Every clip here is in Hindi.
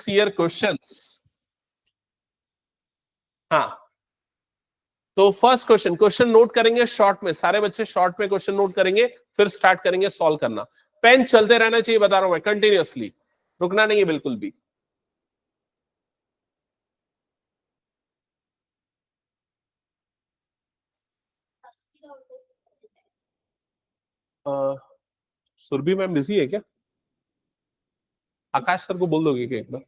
सी ईयर क्वेश्चंस। हाँ, तो फर्स्ट क्वेश्चन नोट करेंगे शॉर्ट में, सारे बच्चे शॉर्ट में क्वेश्चन नोट करेंगे, फिर स्टार्ट करेंगे सॉल्व करना। पेन चलते रहना चाहिए, बता रहा हूं मैं, कंटिन्यूअसली, रुकना नहीं है बिल्कुल भी। सुरभि मैम बिजी है क्या? आकाश सर को बोल दोगे क्या एक बार?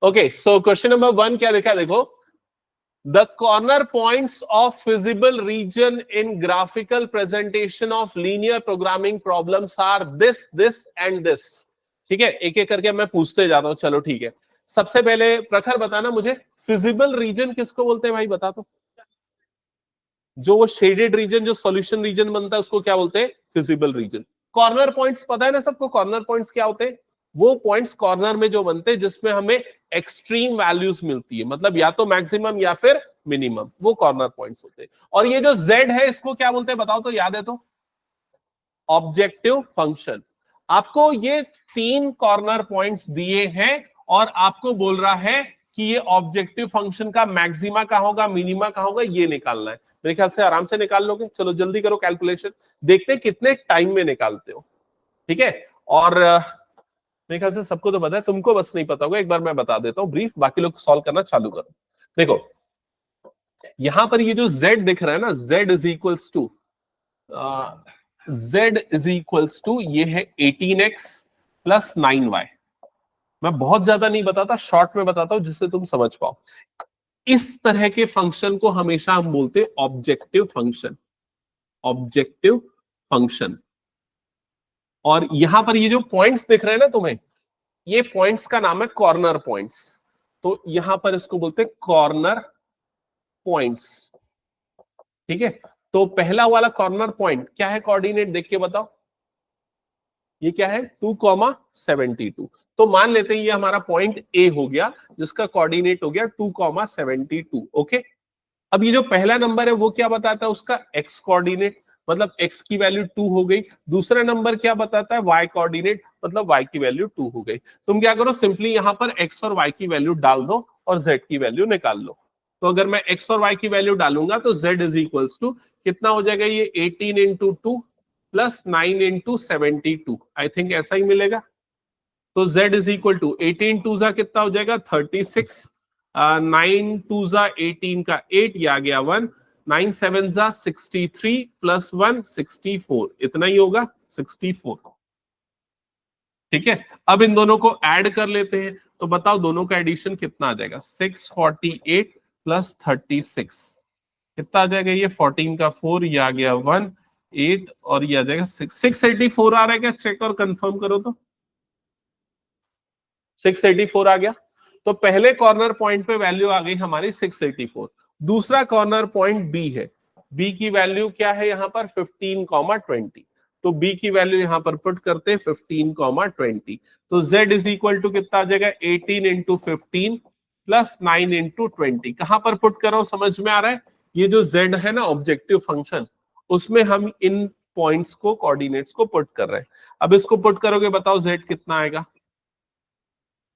ओके, सो क्वेश्चन नंबर 1 क्या लिखा है देखो। The corner points of feasible region in graphical presentation of linear programming problems are this this and this. ठीक है, एक एक करके मैं पूछते जाता हूं। चलो ठीक है, सबसे पहले प्रखर बताना मुझे, फिजिबल रीजन किसको बोलते हैं भाई, बता दो। जो वो शेडेड रीजन, जो सॉल्यूशन रीजन बनता है, उसको क्या बोलते हैं? Feasible region. कॉर्नर पॉइंट्स पता है ना सबको, कॉर्नर पॉइंट्स क्या होते हैं? वो पॉइंट्स कॉर्नर में जो बनते हैं जिसमें हमें एक्सट्रीम वैल्यूज मिलती है, मतलब या तो मैक्सिमम या फिर मिनिमम, वो कॉर्नर पॉइंट्स होते हैं। और ये जो z है इसको क्या बोलते हैं बताओ तो, याद है तो? Objective function. आपको ये 3 कॉर्नर पॉइंट्स दिए हैं और आपको बोल रहा है कि ये ऑब्जेक्टिव फंक्शन का मैक्सिमा क्या होगा, मिनिमा क्या होगा, ये निकालना है। मेरे ख्याल से आराम से निकाल लोगे। चलो जल्दी करो कैलकुलेशन, देखते हैं कितने टाइम में निकालते हो। ठीक है, और मेरे ख्याल से सबको तो पता है, तुमको बस नहीं पता होगा। एक बार मैं बता देता हूँ ब्रीफ, बाकी लोग सॉल्व करना चालू करो। देखो यहां पर ये जो z दिख रहा है ना, z इज इक्वल्स टू ये है 18x प्लस 9y। मैं बहुत ज्यादा नहीं बताता, शॉर्ट में बताता हूं जिससे तुम समझ पाओ। इस तरह के फंक्शन को हमेशा हम बोलते हैं ऑब्जेक्टिव फंक्शन, ऑब्जेक्टिव फंक्शन। और यहां पर ये जो पॉइंट्स दिख रहे हैं ना तुम्हें, ये पॉइंट्स का नाम है कॉर्नर पॉइंट्स। तो यहां पर इसको बोलते हैं कॉर्नर पॉइंट्स। ठीक है, तो पहला वाला कॉर्नर पॉइंट क्या है, कोऑर्डिनेट देख के बताओ। ये क्या है, 2,72। तो मान लेते हैं ये हमारा पॉइंट ए हो गया, जिसका कोऑर्डिनेट हो गया 2,72। ओके, अब ये जो पहला नंबर है वो क्या बताता है, उसका एक्स कोऑर्डिनेट, मतलब एक्स की वैल्यू 2 हो गई। दूसरा नंबर क्या बताता है, वाई कोऑर्डिनेट, मतलब वाई की वैल्यू 2 हो गई। तुम क्या करो, सिंपली यहां पर एक्स और वाई की वैल्यू डाल दो और जेड की वैल्यू निकाल लो। तो अगर मैं एक्स और वाई की वैल्यू डालूंगा तो जेड इज इक्वल्स टू कितना हो जाएगा, ये 18 into 2 plus 9 into 72, I think ऐसा ही मिलेगा। तो z is equal to 18 to जा कितना हो जाएगा 36, 9 टू जा 18 का 8, ये आ गया 1, 9 7 जा 63 प्लस 1 64, इतना ही होगा 64। ठीक है, अब इन दोनों को ऐड कर लेते हैं, तो बताओ दोनों का एडिशन कितना आ जाएगा, 648 प्लस 36 कितना आ जाएगा, ये 14 का 4, ये आ गया 1 8 और ये आ जाएगा 684 आ रहा है क्या, चेक और कंफर्म करो तो। 684 आ गया। तो पहले कॉर्नर पॉइंट पे वैल्यू आ गई हमारी 684। दूसरा कॉर्नर पॉइंट बी है, बी की वैल्यू क्या है यहाँ पर 15,20। तो बी की वैल्यू यहाँ पर पुट करते हैं 15,20। तो z इज इक्वल टू कितना आ जाएगा 18 इंटू 15 प्लस 9 इंटू 20। कहां पर पुट करो, समझ में आ रहा है? ये जो z है ना ऑब्जेक्टिव फंक्शन, उसमें हम इन पॉइंट्स को, कोऑर्डिनेट्स को पुट कर रहे हैं। अब इसको पुट करोगे, बताओ z कितना आएगा,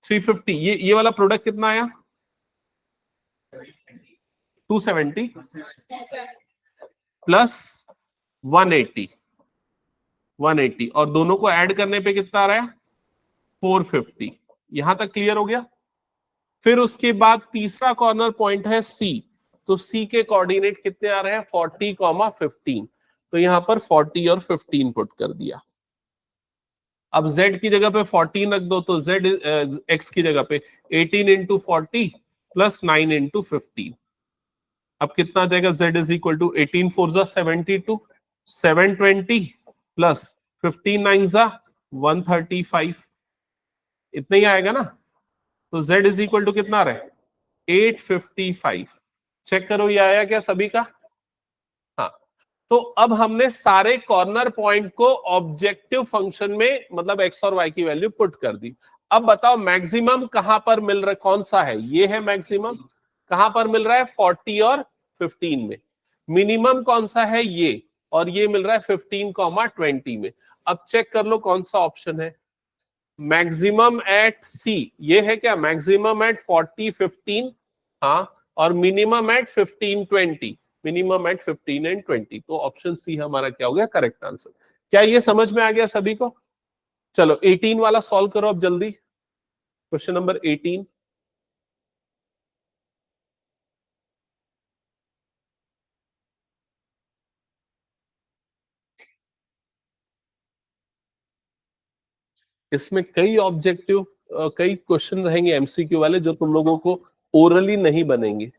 350। ये वाला प्रोडक्ट कितना आया, 270 प्लस 180, 180 और दोनों को ऐड करने पे कितना आ रहा है 450। यहां तक क्लियर हो गया? फिर उसके बाद तीसरा कॉर्नर पॉइंट है सी। तो सी के कोऑर्डिनेट कितने आ रहे हैं 40,15। तो यहां पर 40 और 15 पुट कर दिया। अब z की जगह पे 14 रख दो, तो z x की जगह पे 18 इंटू 40 प्लस 9 इंटू 15। अब कितना आ जाएगा, z इज इक्वल टू 18 4 जा 72, 720 प्लस 15 9 जा 135, इतना ही आएगा ना। तो z इज इक्वल टू कितना आ रहा है 855। चेक करो ये आया क्या सभी का? हाँ, तो अब हमने सारे कॉर्नर पॉइंट को ऑब्जेक्टिव फंक्शन में, मतलब एक्स और वाई की वैल्यू पुट कर दी। अब बताओ मैक्सिमम कहां पर मिल रहा है, कौन सा है, ये है मैक्सिमम। कहां पर मिल रहा है 40 और 15 में। मिनिमम कौन सा है ये, और ये मिल रहा है 15,20 में। अब चेक कर लो कौन सा ऑप्शन है। मैक्सिमम एट सी ये है क्या, मैक्सिमम एट 40 15, हाँ, और minimum at 15 20, minimum at 15 and 20। तो ऑप्शन सी हमारा क्या हो गया करेक्ट आंसर। क्या ये समझ में आ गया सभी को? चलो 18 वाला सॉल्व करो अब जल्दी, क्वेश्चन नंबर 18। इसमें कई ऑब्जेक्टिव कई क्वेश्चन रहेंगे एमसीक्यू वाले जो तुम लोगों को ओरली नहीं बनेंगे।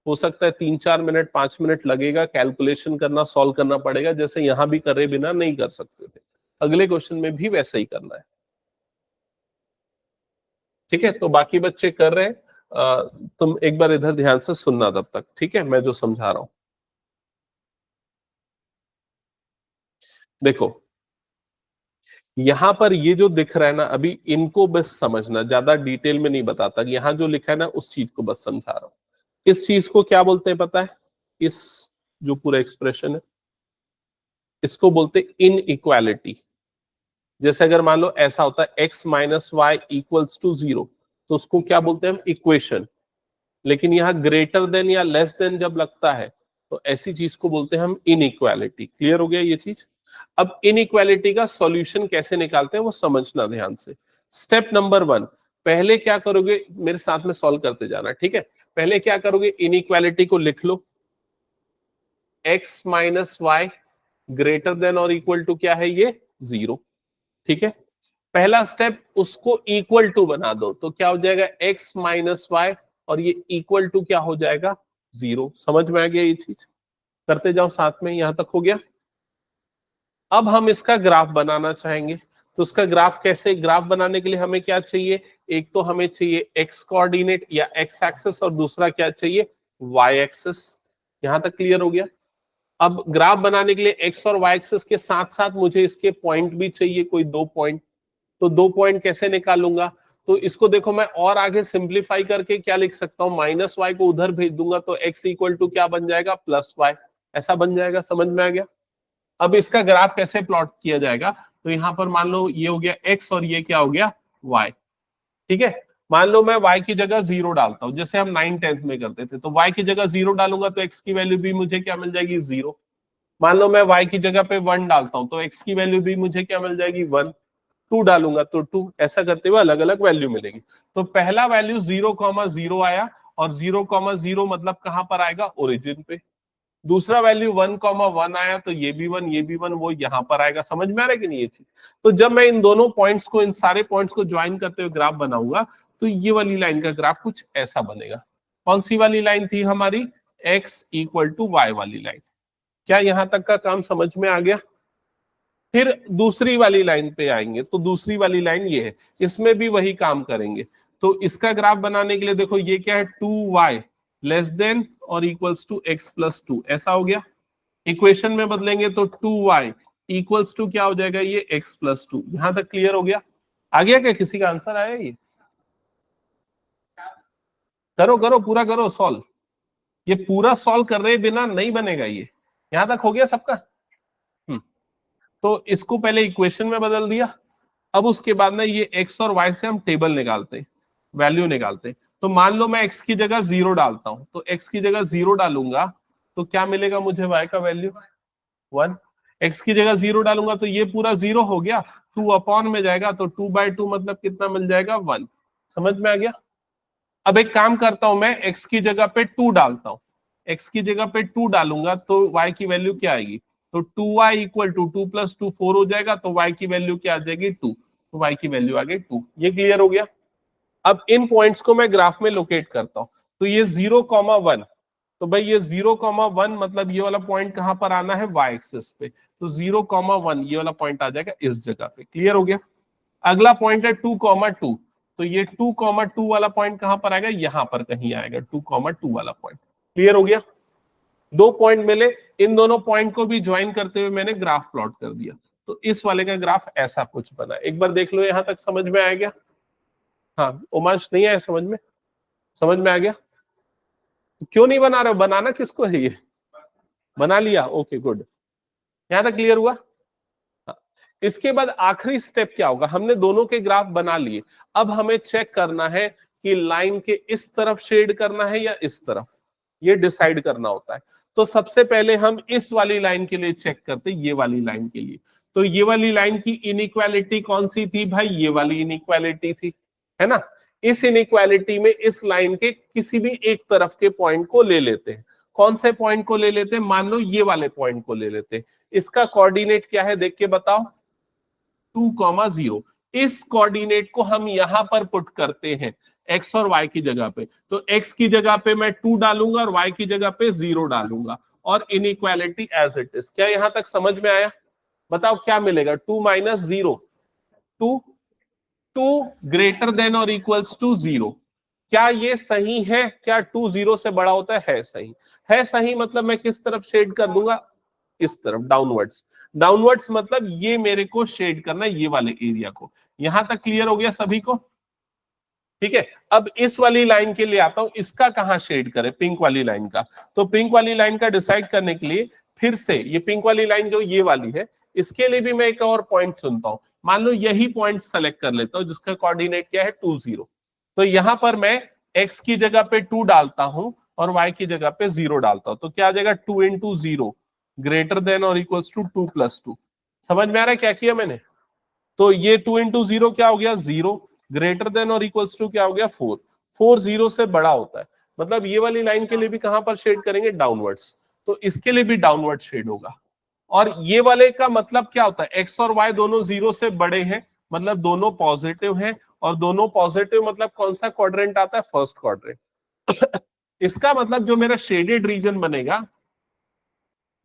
हो सकता है 3-4 मिनट 5 मिनट लगेगा, कैलकुलेशन करना, सॉल्व करना पड़ेगा, जैसे यहां भी करे बिना नहीं कर सकते थे। अगले क्वेश्चन में भी वैसा ही करना है। ठीक है, तो बाकी बच्चे कर रहे हैं, तुम एक बार इधर ध्यान से सुनना तब तक, ठीक है, मैं जो समझा रहा हूं। देखो यहां पर ये जो दिख रहा है ना, अभी इनको बस समझना, ज्यादा डिटेल में नहीं बताता। यहां जो लिखा है ना उस चीज को बस समझा रहा हूं। इस चीज को क्या बोलते हैं पता है? इस जो पूरा एक्सप्रेशन है इसको बोलते हैं इन इक्वालिटी। जैसे अगर मान लो ऐसा होता है x minus y equals to 0, तो उसको क्या बोलते हैं हम? इक्वेशन। लेकिन यहाँ ग्रेटर देन या लेस देन जब लगता है तो ऐसी चीज को बोलते हैं हम इनइक्वालिटी। क्लियर हो गया ये चीज? अब इनइक्वालिटी का सॉल्यूशन कैसे निकालते हैं वो समझना ध्यान से। स्टेप नंबर 1, पहले क्या करोगे, मेरे साथ में सॉल्व करते जाना, ठीक है। पहले क्या करोगे, इनइक्वालिटी को लिख लो, x minus y greater than और इक्वल टू क्या है ये 0, ठीक है। पहला स्टेप, उसको इक्वल टू बना दो, तो क्या हो जाएगा x माइनस वाई, और ये इक्वल टू क्या हो जाएगा 0। समझ में आ गया ये चीज? करते जाओ साथ में, यहां तक हो गया। अब हम इसका ग्राफ बनाना चाहेंगे, तो उसका ग्राफ कैसे? ग्राफ बनाने के लिए हमें क्या चाहिए? एक तो हमें चाहिए एक्स कोऑर्डिनेट या एक्स एक्सिस, और दूसरा क्या चाहिए? Y axis. यहां तक क्लियर हो गया? अब ग्राफ बनाने के लिए एक्स और वाई एक्सिस के साथ साथ मुझे इसके पॉइंट भी चाहिए, कोई 2 पॉइंट। तो 2 पॉइंट कैसे निकालूंगा? तो इसको देखो, मैं और आगे सिंप्लीफाई करके क्या लिख सकता हूं, माइनस वाई को उधर भेज दूंगा तो एक्स इक्वल टू क्या बन जाएगा? Plus y. ऐसा बन जाएगा। समझ में आ गया? अब इसका ग्राफ कैसे प्लॉट किया जाएगा? तो यहां पर मान लो ये हो गया एक्स और ये क्या हो गया? वाई। ठीक है, मान लो मैं y की जगह 0 डालता हूं, जैसे हम 9th-10th में करते थे, तो y की जगह 0 डालूंगा तो x की वैल्यू भी मुझे क्या मिल जाएगी? 0। मान लो मैं y की जगह पे 1 डालता हूं तो x की वैल्यू भी मुझे क्या मिल जाएगी? 1। 2 डालूंगा तो 2। ऐसा करते हुए अलग अलग वैल्यू मिलेगी। तो पहला वैल्यू 0,0 आया, और 0,0 मतलब कहां पर आएगा? ओरिजिन पे। दूसरा वैल्यू 1,1 आया, तो ये भी 1 ये भी 1, वो यहां पर आएगा। समझ में आ रहा है कि नहीं ये चीज? तो जब मैं इन दोनों पॉइंट्स को, इन सारे पॉइंट्स को ज्वाइन करते हुए ग्राफ बनाऊंगा, तो ये वाली लाइन का ग्राफ कुछ ऐसा बनेगा। कौन सी वाली लाइन थी हमारी? x इक्वल टू वाई वाली लाइन। क्या यहां तक का काम समझ में आ गया? फिर दूसरी वाली लाइन पे आएंगे, तो दूसरी वाली लाइन ये है, इसमें भी वही काम करेंगे। तो इसका ग्राफ बनाने के लिए देखो, ये क्या है? 2y लेस देन और इक्वल्स टू x प्लस 2, ऐसा हो गया। इक्वेशन में बदलेंगे तो 2y इक्वल्स टू क्या हो जाएगा? ये x प्लस 2। यहां तक क्लियर हो गया? आ गया क्या? किसी का आंसर आया? ये करो करो, पूरा करो सॉल्व। ये पूरा सॉल्व कर रहे बिना नहीं बनेगा ये। यहां तक हो गया सबका? तो इसको पहले इक्वेशन में बदल दिया। अब उसके बाद ना ये x और y से हम टेबल निकालते, वैल्यू निकालते। तो मान लो मैं x की जगह 0 डालता हूं, तो x की जगह 0 डालूंगा तो क्या मिलेगा मुझे? y का वैल्यू 1। x की जगह 0 डालूंगा तो ये पूरा 0 हो गया, 2 अपॉन में जाएगा, तो 2/2 मतलब कितना मिल जाएगा? 1। समझ में आ गया? अब एक काम करता हूं, मैं x की जगह पे 2 डालता हूं। x की जगह पे 2 डालूंगा तो y की वैल्यू क्या आएगी? तो 2y इक्वल टू 2 प्लस 2 4 हो जाएगा, तो y की वैल्यू क्या आ जाएगी? 2। तो y की वैल्यू आ गई 2। ये क्लियर हो गया? अब इन पॉइंट्स को मैं ग्राफ में लोकेट करता हूं, तो ये 0,1, तो भाई ये 0,1 मतलब ये वाला पॉइंट कहां पर आना है? y एक्सिस पे। तो 0,1 ये वाला पॉइंट आ जाएगा इस जगह पे। क्लियर हो गया? अगला पॉइंट है 2,2, तो ये 2,2 वाला पॉइंट कहां पर आएगा? यहां पर कहीं आएगा 2,2 वाला पॉइंट। क्लियर हो गया? 2 पॉइंट मिले, इन दोनों पॉइंट को भी ज्वाइन करते हुए मैंने ग्राफ प्लॉट कर दिया। तो इस वाले का ग्राफ ऐसा कुछ बना। एक बार देख लो, यहां तक समझ में आ गया? हाँ, उमांश नहीं आया समझ में? समझ में आ गया? क्यों नहीं बना रहे हो? बनाना किसको है ये? बना लिया, ओके गुड। यहां तक क्लियर हुआ? हाँ। इसके बाद आखिरी स्टेप क्या होगा? हमने दोनों के ग्राफ बना लिए, अब हमें चेक करना है कि लाइन के इस तरफ शेड करना है या इस तरफ, ये डिसाइड करना होता है। तो सबसे पहले हम इस वाली लाइन के लिए चेक करते, ये वाली लाइन के लिए। तो ये वाली लाइन की इनइक्वालिटी कौन सी थी भाई? ये वाली इनइक्वालिटी थी, है ना? इस इनइक्वालिटी में इस लाइन के किसी भी एक तरफ के पॉइंट को ले लेते हैं। कौन से पॉइंट को ले लेते हैं? मान लो ये वाले पॉइंट को ले लेते हैं। इसका कोऑर्डिनेट क्या है देख के बताओ? 2,0। इस कोऑर्डिनेट को हम यहां पर पुट करते हैं एक्स और वाई की जगह पे। तो एक्स की जगह पे मैं 2 डालूंगा और वाई की जगह पे 0 डालूंगा, और इनइक्वालिटी एज इट इज। क्या यहां तक समझ में आया? बताओ क्या मिलेगा? 2 माइनस 0, 2, 2 ग्रेटर देन और इक्वल्स टू 0। क्या ये सही है? क्या 2 0 से बड़ा होता है? है सही। है सही मतलब मैं किस तरफ शेड कर दूंगा? इस तरफ, डाउनवर्ड्स। डाउनवर्ड्स मतलब ये मेरे को शेड करना है, ये वाले एरिया को। यहां तक क्लियर हो गया सभी को? ठीक है। अब इस वाली लाइन के लिए आता हूं, इसका कहां शेड करें? पिंक वाली लाइन का। तो पिंक वाली लाइन का डिसाइड करने के लिए फिर से ये पिंक वाली लाइन जो ये वाली है, इसके लिए भी मैं एक और पॉइंट चुनता हूं। मान लो यही पॉइंट सेलेक्ट कर लेता हूं जिसका कोऑर्डिनेट क्या है? 2 0। तो यहां पर मैं एक्स की जगह पे 2 डालता हूं और वाई की जगह पे 0 डालता हूं। तो क्या आ जाएगा? 2 इंटू 0 ग्रेटर देन और इक्वल्स टू 2 प्लस 2। समझ में आ रहा है क्या किया मैंने? तो ये 2 इंटू 0 क्या हो गया? 0 ग्रेटर देन और इक्वल्स टू क्या हो गया? 4। 4 0 से बड़ा होता है, मतलब ये वाली लाइन के लिए भी कहां पर शेड करेंगे? डाउनवर्ड्स। तो इसके लिए भी डाउनवर्ड शेड होगा। और ये वाले का मतलब क्या होता है? एक्स और वाई दोनों 0 से बड़े हैं, मतलब दोनों पॉजिटिव हैं। और दोनों पॉजिटिव मतलब कौन सा क्वाड्रेंट आता है? First quadrant. इसका मतलब जो मेरा शेडेड रीजन बनेगा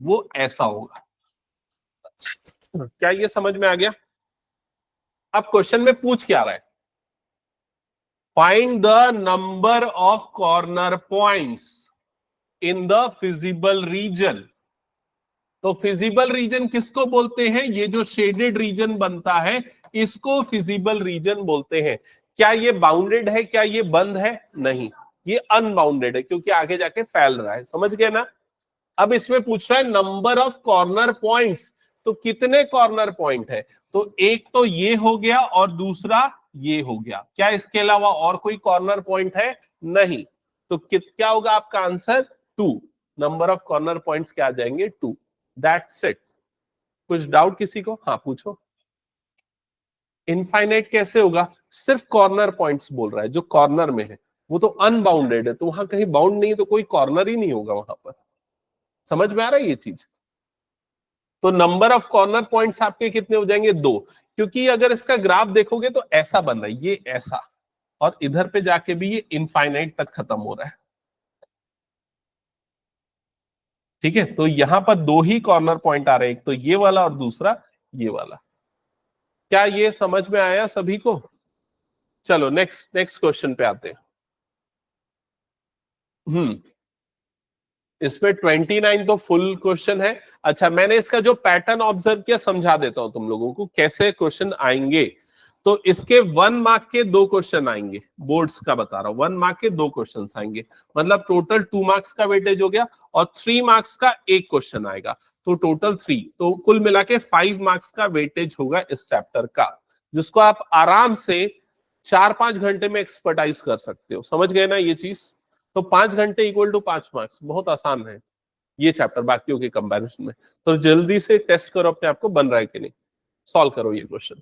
वो ऐसा होगा। क्या ये समझ में आ गया? अब क्वेश्चन में पूछ क्या रहा है? Find the number of corner points in the feasible region. तो फिजिबल रीजन किसको बोलते हैं? ये जो शेडेड रीजन बनता है इसको फिजिबल रीजन बोलते हैं। क्या ये बाउंडेड है? क्या ये बंद है? नहीं, ये अनबाउंडेड है, क्योंकि आगे जाके फैल रहा है। समझ गए ना? अब इसमें पूछ रहा है नंबर ऑफ कॉर्नर पॉइंट्स। तो कितने कॉर्नर पॉइंट है? तो एक तो ये हो गया और दूसरा ये हो गया। क्या इसके अलावा और कोई कॉर्नर पॉइंट है? नहीं। तो क्या होगा आपका answer? 2। Number of corner points क्या आ जाएंगे? 2। That's it. कुछ डाउट किसी को? हाँ पूछो। इनफाइनाइट कैसे होगा? सिर्फ कॉर्नर पॉइंट्स बोल रहा है, जो कॉर्नर में है। वो तो अनबाउंडेड है, तो वहां कहीं बाउंड नहीं है, तो कोई कॉर्नर ही नहीं होगा वहां पर। समझ में आ रहा है ये चीज? तो नंबर ऑफ कॉर्नर पॉइंट्स आपके कितने हो जाएंगे? 2। क्योंकि अगर इसका ग्राफ देखोगे तो ऐसा बन रहा है, ये ऐसा, और इधर पे जाके भी ये इनफाइनाइट तक खत्म हो रहा है। ठीक है, तो यहां पर दो ही कॉर्नर पॉइंट आ रहे हैं, एक तो ये वाला और दूसरा ये वाला। क्या ये समझ में आया सभी को? चलो नेक्स्ट नेक्स्ट क्वेश्चन पे आते हैं। हम्म। इसमें 29 तो फुल क्वेश्चन है। अच्छा, मैंने इसका जो पैटर्न ऑब्जर्व किया समझा देता हूं तुम लोगों को कैसे क्वेश्चन आएंगे। तो इसके 1 मार्क के 2 क्वेश्चन आएंगे, बोर्ड्स का बता रहा हूं। 1 मार्क के 2 क्वेश्चन आएंगे, मतलब टोटल 2 मार्क्स का वेटेज हो गया। और 3 मार्क्स का एक क्वेश्चन आएगा, तो टोटल 3। तो कुल मिला के 5 मार्क्स का वेटेज होगा इस चैप्टर का, जिसको आप आराम से 4-5 घंटे में एक्सपर्टाइज कर सकते हो। समझ गए ना ये चीज? तो 5 घंटे इक्वल टू 5 मार्क्स, बहुत आसान है ये चैप्टर बाकियों के कंपैरिजन में। तो जल्दी से टेस्ट करो अपने आप को, बन रहा है कि नहीं। सॉल्व करो ये क्वेश्चन।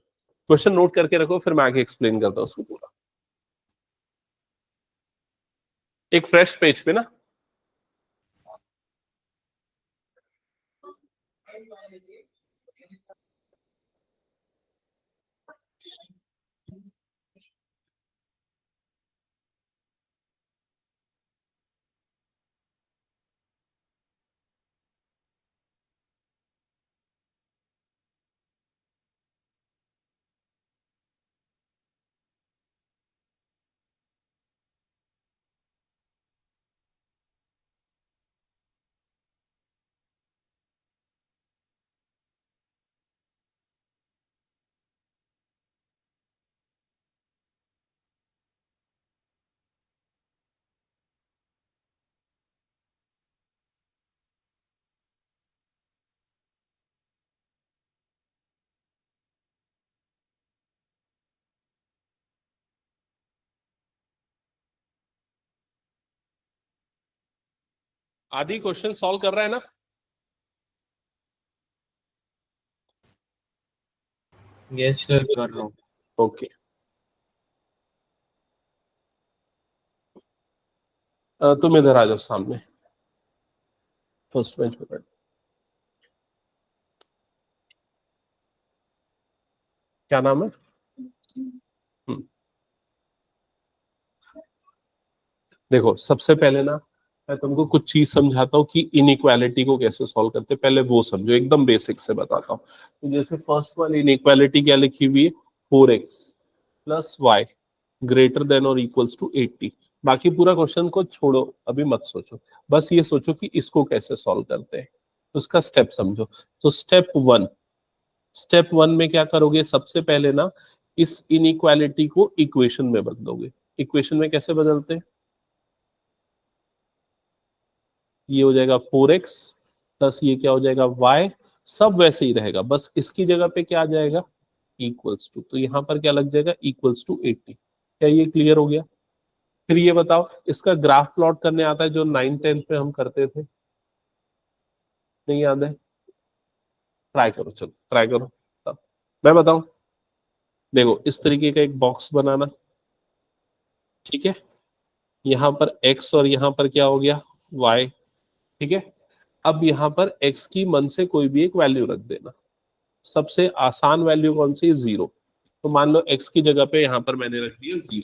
क्वेश्चन नोट करके रखो, फिर मैं आगे एक्सप्लेन करता हूँ उसको पूरा। एक फ्रेश पेज पे ना। आदि क्वेश्चन सॉल्व कर रहा है ना? यस सर, कर रहा हूँ। ओके, तुम इधर आ जाओ सामने, फर्स्ट बेंच पे बैठो। क्या नाम है? हम्म, देखो सबसे पहले ना मैं तुमको कुछ चीज समझाता हूँ कि इनइक्वालिटी को कैसे सॉल्व करते हैं, पहले वो समझो, एकदम बेसिक से बताता हूँ। तो जैसे फर्स्ट वाली इनइक्वालिटी क्या लिखी हुई है, 4x plus y greater than और इक्वल्स टू 80। बाकी पूरा क्वेश्चन को छोड़ो, अभी मत सोचो, बस ये सोचो कि इसको कैसे सॉल्व करते हैं, उसका स्टेप समझो। तो स्टेप वन में क्या करोगे, सबसे पहले ना इस इनइक्वालिटी को इक्वेशन में बदलोगे। इक्वेशन में कैसे बदलते हैं, ये हो जाएगा 4x प्लस ये क्या हो जाएगा y, सब वैसे ही रहेगा, बस इसकी जगह पे क्या आ जाएगा, इक्वल्स टू, तो यहां पर क्या लग जाएगा, इक्वल्स टू 80। क्या ये क्लियर हो गया? फिर ये बताओ, इसका ग्राफ प्लॉट करने आता है जो 9th 10th में हम करते थे, नहीं याद है? ट्राई करो, चलो ट्राई करो, तब मैं बताऊं। देखो इस तरीके का एक बॉक्स बनाना, ठीक है, यहाँ पर x और यहाँ पर क्या हो गया, y, ठीक है। अब यहाँ पर x की मन से कोई भी एक वैल्यू रख देना, सबसे आसान वैल्यू कौन सी है, 0। तो मान लो x की जगह पे यहां पर मैंने रख दिया 0।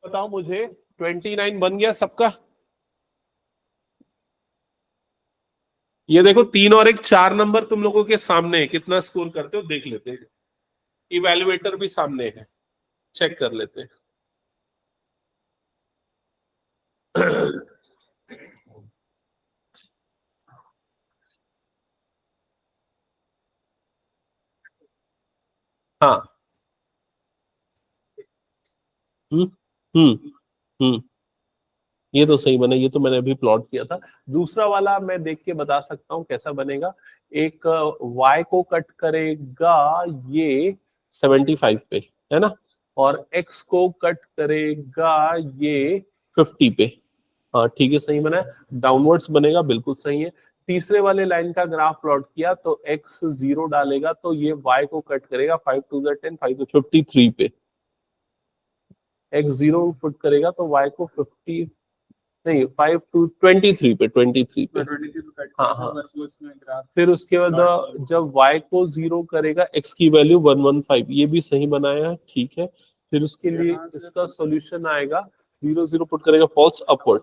बताओ मुझे 29 बन गया सबका? ये देखो 3 और 1 4 नंबर तुम लोगों के सामने है, कितना स्कोर करते हो देख लेते हैं। इवेल्युएटर भी सामने है, चेक कर लेते हैं। हाँ। हम्म हम्म हम्म ये तो सही बना, ये तो मैंने अभी प्लॉट किया था। दूसरा वाला मैं देख के बता सकता हूँ कैसा बनेगा। एक y को कट करेगा ये 75 पे, है ना, और x को कट करेगा ये 50 पे। हाँ ठीक है, सही बना है, डाउनवर्ड्स बनेगा, बिल्कुल सही है। तीसरे वाले लाइन का ग्राफ प्लॉट किया तो x 0 डालेगा तो ये y को कट करेगा 5 2 10 5 to 53 पे। x 0 पुट करेगा तो y को 50 नहीं 5 to 23 पे, 23 पे। हाँ हाँ, फिर उसके बाद जब y को 0 करेगा x की वैल्यू 115, ये भी सही बनाया है, ठीक है। फिर उसके लिए इसका सॉल्यूशन आएगा 0 0 पुट करेगा फॉल्स अपवर्ड।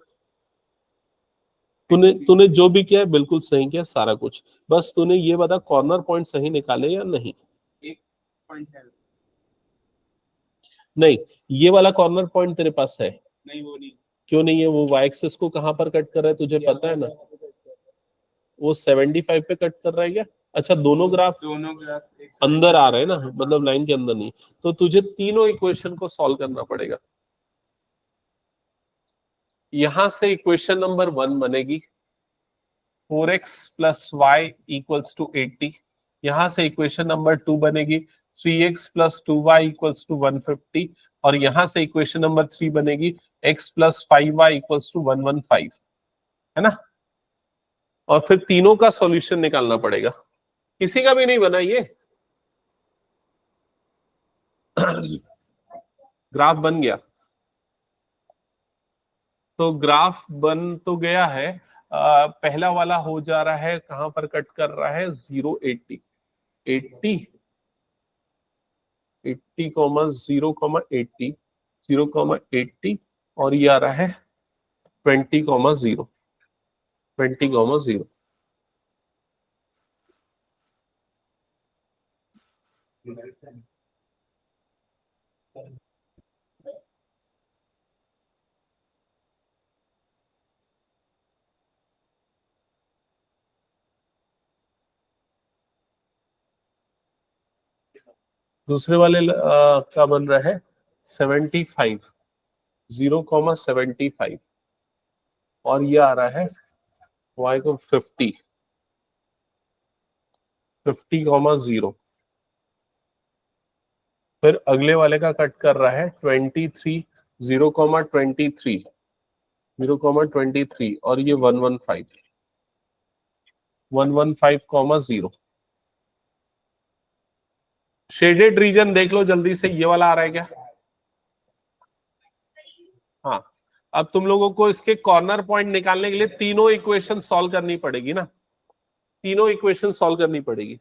तूने तूने जो भी किया है बिल्कुल सही किया सारा कुछ, बस तूने ये बता कॉर्नर पॉइंट सही निकाले या नहीं। एक पॉइंट है, नहीं, ये वाला कॉर्नर पॉइंट तेरे पास है? नहीं वो नहीं, क्यों नहीं है? वो y एक्सिस को कहां पर कट कर रहा है तुझे पता है ना? वो 75 पे कट कर रहा है क्या? अच्छा, दोनों ग्राफ दोनों ग्राफ एक अंदर आ रहे हैं ना, मतलब लाइन के अंदर नहीं। तो तुझे तीनों इक्वेशन को सॉल्व करना पड़ेगा। यहां से इक्वेशन नंबर 1 बनेगी 4x plus y equals to 80। यहां से इक्वेशन नंबर 2 बनेगी 3x plus 2y equals to 150। और यहां से इक्वेशन नंबर 3 बनेगी x plus 5y equals to 115, है ना। और फिर तीनों का सॉल्यूशन निकालना पड़ेगा। किसी का भी नहीं बना ये? ग्राफ बन गया? तो ग्राफ बन तो गया है। पहला वाला हो जा रहा है, कहां पर कट कर रहा है? 0 80 80 80 0 80 0 80, और ये आ रहा है 20 0 20 0। दूसरे वाले का बन रहा है 75 0 75, और ये आ रहा है y को 50 0। फिर अगले वाले का कट कर रहा है 23 0 23 0 23, और ये 115 0। शेडेड रीजन देख लो जल्दी से, ये वाला आ रहा है क्या? हाँ, अब तुम लोगों को इसके कॉर्नर पॉइंट निकालने के लिए तीनों इक्वेशन सॉल्व करनी पड़ेगी ना, तीनों इक्वेशन सॉल्व करनी पड़ेगी।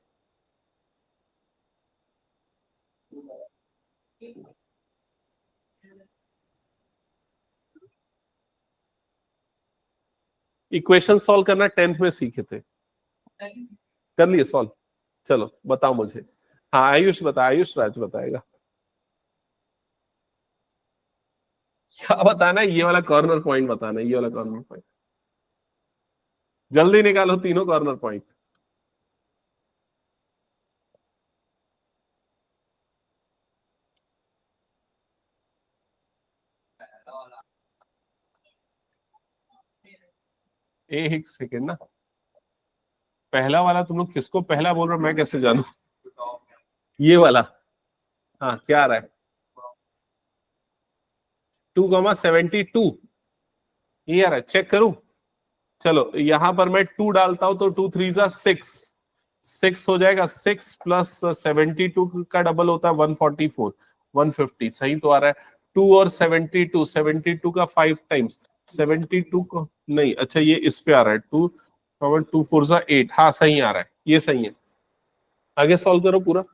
इक्वेशन सॉल्व करना 10th में सीखे थे, कर लिए सॉल्व? चलो बताओ मुझे। हाँ आयुष बता, आयुष राज बताएगा। क्या बताना है? ये वाला कॉर्नर पॉइंट बताना है, ये वाला कॉर्नर पॉइंट। जल्दी निकालो तीनों कॉर्नर पॉइंट। एक सेकेंड ना, पहला वाला तुम लोग किसको पहला बोल रहे हो, मैं कैसे जानू? ये वाला, हाँ क्या आ रहा है? 2,72 ये आ रहा है, चेक करूं? चलो यहां पर मैं 2 डालता हूं तो 2 3 जा 6 हो जाएगा। 6 प्लस 72 का डबल होता है 144 150, सही तो आ रहा है। 2 और 72 का 5 टाइम्स 72 को नहीं, अच्छा ये इस पे आ रहा है 2 2 4 जा 8, हाँ सही आ रहा है, ये सही है। आगे सॉल्व करो पूरा।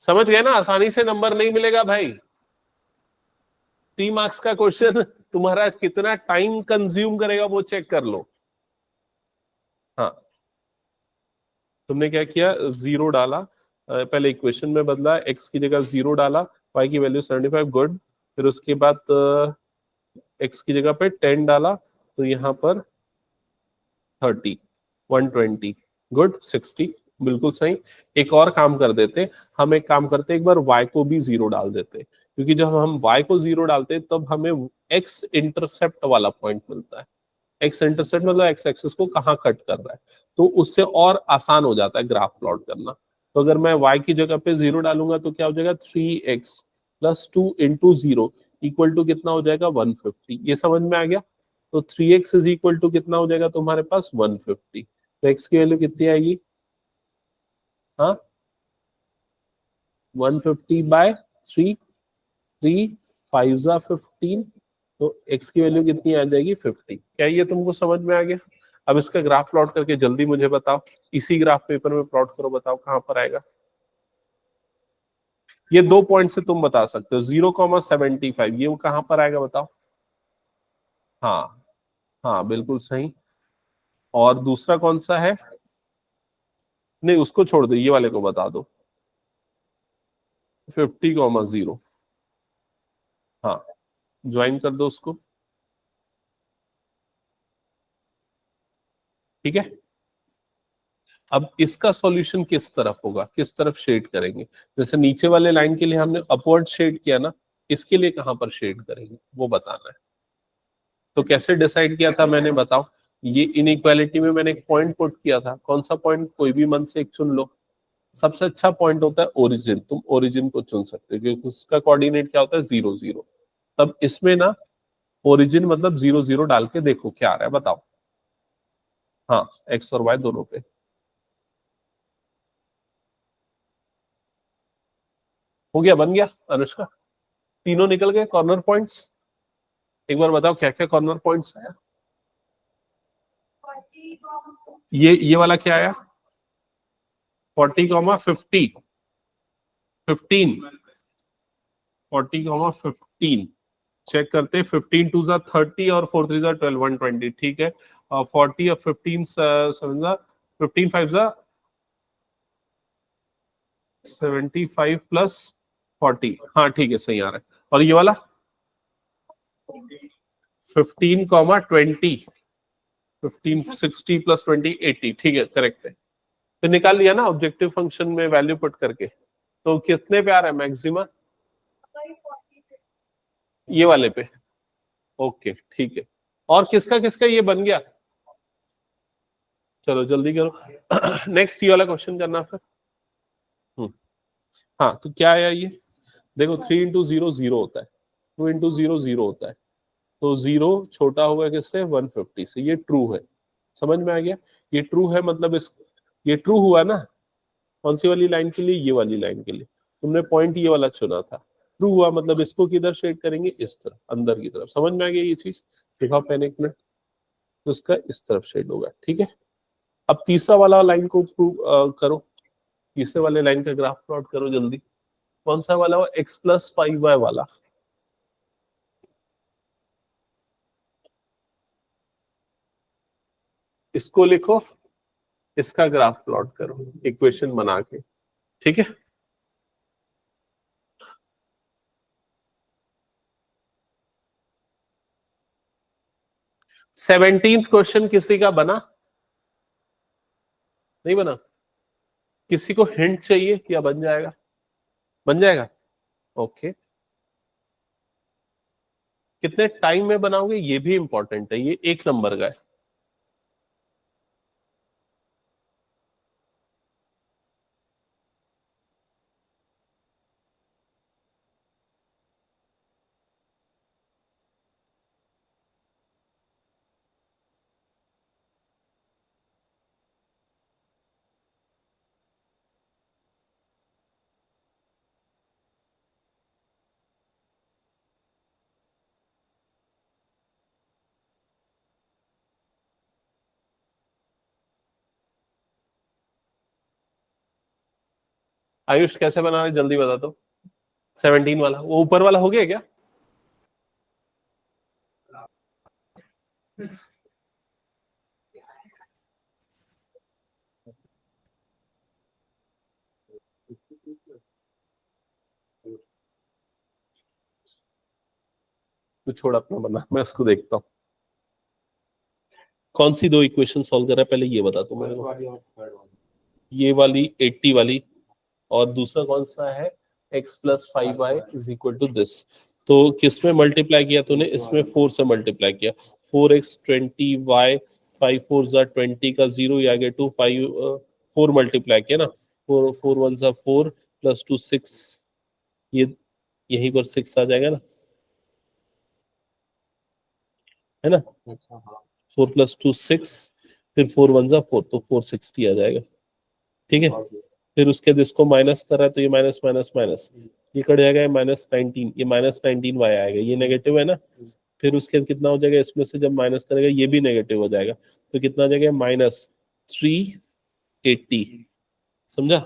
समझ गए ना, आसानी से नंबर नहीं मिलेगा भाई। 3 मार्क्स का क्वेश्चन तुम्हारा कितना टाइम कंज्यूम करेगा वो चेक कर लो। हाँ, तुमने क्या किया, जीरो डाला, पहले इक्वेशन में बदला, एक्स की जगह जीरो डाला, वाई की वैल्यू 75, गुड। फिर उसके बाद एक्स की जगह पे 10 डाला, तो यहाँ पर 30, 120, गुड, 60, बिल्कुल सही। एक और काम कर देते, हम एक काम करते, एक बार y को भी जीरो डाल देते, क्योंकि जब हम y को जीरो डालते तब हमें x इंटरसेप्ट वाला पॉइंट मिलता है। एक्स इंटरसेप्ट मतलब एक्स एक्सिस को कहाँ कट कर रहा है, तो उससे और आसान हो जाता है ग्राफ प्लॉट करना। तो अगर मैं y की जगह पे जीरो डालूंगा तो क्या हो जाएगा, 3x plus 2 into zero equal to कितना हो जाएगा, 150। ये समझ में आ गया। तो 3x इज इक्वल टू कितना हो जाएगा तुम्हारे पास, 150। तो x की वैल्यू कितनी आएगी, हाँ, 150/3, 3 5 15, तो x की वैल्यू कितनी आ जाएगी, 50। क्या ये तुमको समझ में आ गया। अब इसका ग्राफ प्लॉट करके जल्दी मुझे बताओ, इसी ग्राफ पेपर में प्लॉट करो, बताओ कहां पर आएगा। ये 2 पॉइंट से तुम बता सकते हो, 0,75, ये वो कहां पर आएगा बताओ। हाँ, हाँ बिल्कुल सही। और दूसरा कौन सा है, नहीं उसको छोड़ दो, ये वाले को बता दो, 50,0, हाँ, ज्वाइन कर दो उसको, ठीक है। अब इसका सॉल्यूशन किस तरफ होगा, किस तरफ शेड करेंगे, जैसे नीचे वाले लाइन के लिए हमने अपवर्ड शेड किया ना, इसके लिए कहां पर शेड करेंगे वो बताना है। तो कैसे डिसाइड किया था मैंने, बताओ। ये इनइक्वालिटी में मैंने एक पॉइंट पुट किया था, कौन सा पॉइंट, कोई भी मन से एक चुन लो। सबसे अच्छा पॉइंट होता है ओरिजिन, तुम ओरिजिन को चुन सकते हो क्योंकि उसका कोऑर्डिनेट क्या होता है, 0 0। तब इसमें ना ओरिजिन मतलब 0 0 डाल के देखो क्या आ रहा है, बताओ। हाँ, एक्स और वाई दोनों पे। हो गया, बन गया अनुष्का, तीनों निकल गए कॉर्नर पॉइंट्स। एक बार बताओ क्या क्या कॉर्नर पॉइंट्स है। ये वाला क्या आया, 40,50, 15, 40,15। चेक करते, 15 2 30 और 4 3 12, 120, ठीक है। और 40 और 15 7 15 5 75 प्लस 40, हाँ ठीक है, सही आ रहा है। और ये वाला 15,20, 15 60 प्लस 20 80, ठीक है, करेक्ट है। तो निकाल लिया ना ऑब्जेक्टिव फंक्शन में वैल्यू पुट करके, तो कितने पे आ रहा है मैक्सिमा, ये वाले पे, ओके ठीक है। और किसका किसका ये बन गया, चलो जल्दी करो नेक्स्ट ये वाला क्वेश्चन करना फिर। हम्म, हाँ तो क्या आया ये, देखो 3 इंटू 0 0 होता है, 2 इंटू 0 0 होता है, तो 0 छोटा होगा किससे, 150 से, ये ट्रू है। समझ में आ गया, ये ट्रू है मतलब इस, ये ट्रू हुआ ना, कौन सी वाली लाइन के लिए, ये वाली लाइन के लिए। तुमने पॉइंट ये वाला चुना था, ट्रू हुआ मतलब इसको किधर शेड करेंगे, इस तरफ, अंदर की तरफ। समझ में आ गया ये चीज, दिखाओ पेन एक मिनट, तो इसका इस तरफ शेड होगा, ठीक है। अब तीसरा वाला लाइन को प्रूव करो, तीसरे वाले लाइन का ग्राफ प्लॉट करो जल्दी। कौन सा वाला, वो x+5y वाला, इसको लिखो, इसका ग्राफ प्लॉट करो इक्वेशन बना के, ठीक है। 17th क्वेश्चन किसी का बना, नहीं बना, किसी को हिंट चाहिए, क्या बन जाएगा, बन जाएगा, ओके। कितने टाइम में बनाओगे ये भी इंपॉर्टेंट है, ये 1 नंबर का है। आयुष कैसे बना रहे जल्दी बता दो। 17 वाला, वो ऊपर वाला हो गया क्या? तू छोड़ अपना बना, मैं उसको देखता हूँ। कौन सी दो इक्वेशन सॉल्व कर रहा है पहले ये बता तू मेरे को। ये वाली 80 वाली, और दूसरा कौन सा है? x plus 5y is equal to this. तो किस में मल्टीप्लाई किया तूने? इसमें 4 से मल्टीप्लाई किया। 4x 20y 5 4 जा 20 का 0 ही आ गया। 2 5 4 मल्टीप्लाई किया ना, 4 4 1 जा 4 प्लस 2 6, ये यहीं पर 6 आ जाएगा ना, है ना? 4 प्लस 2 6, फिर 4 1 जा 4, तो 460 आ जाएगा। ठीक है, फिर उसके बाद इसको माइनस कर रहा है तो ये माइनस माइनस माइनस, ये कट जाएगा, माइनस 19, ये माइनस 19 वाई आएगा, ये नेगेटिव है ना। फिर उसके बाद कितना हो जाएगा? इसमें से जब माइनस करेगा ये भी नेगेटिव हो जाएगा, तो कितना आ जाएगा? माइनस 380। समझा?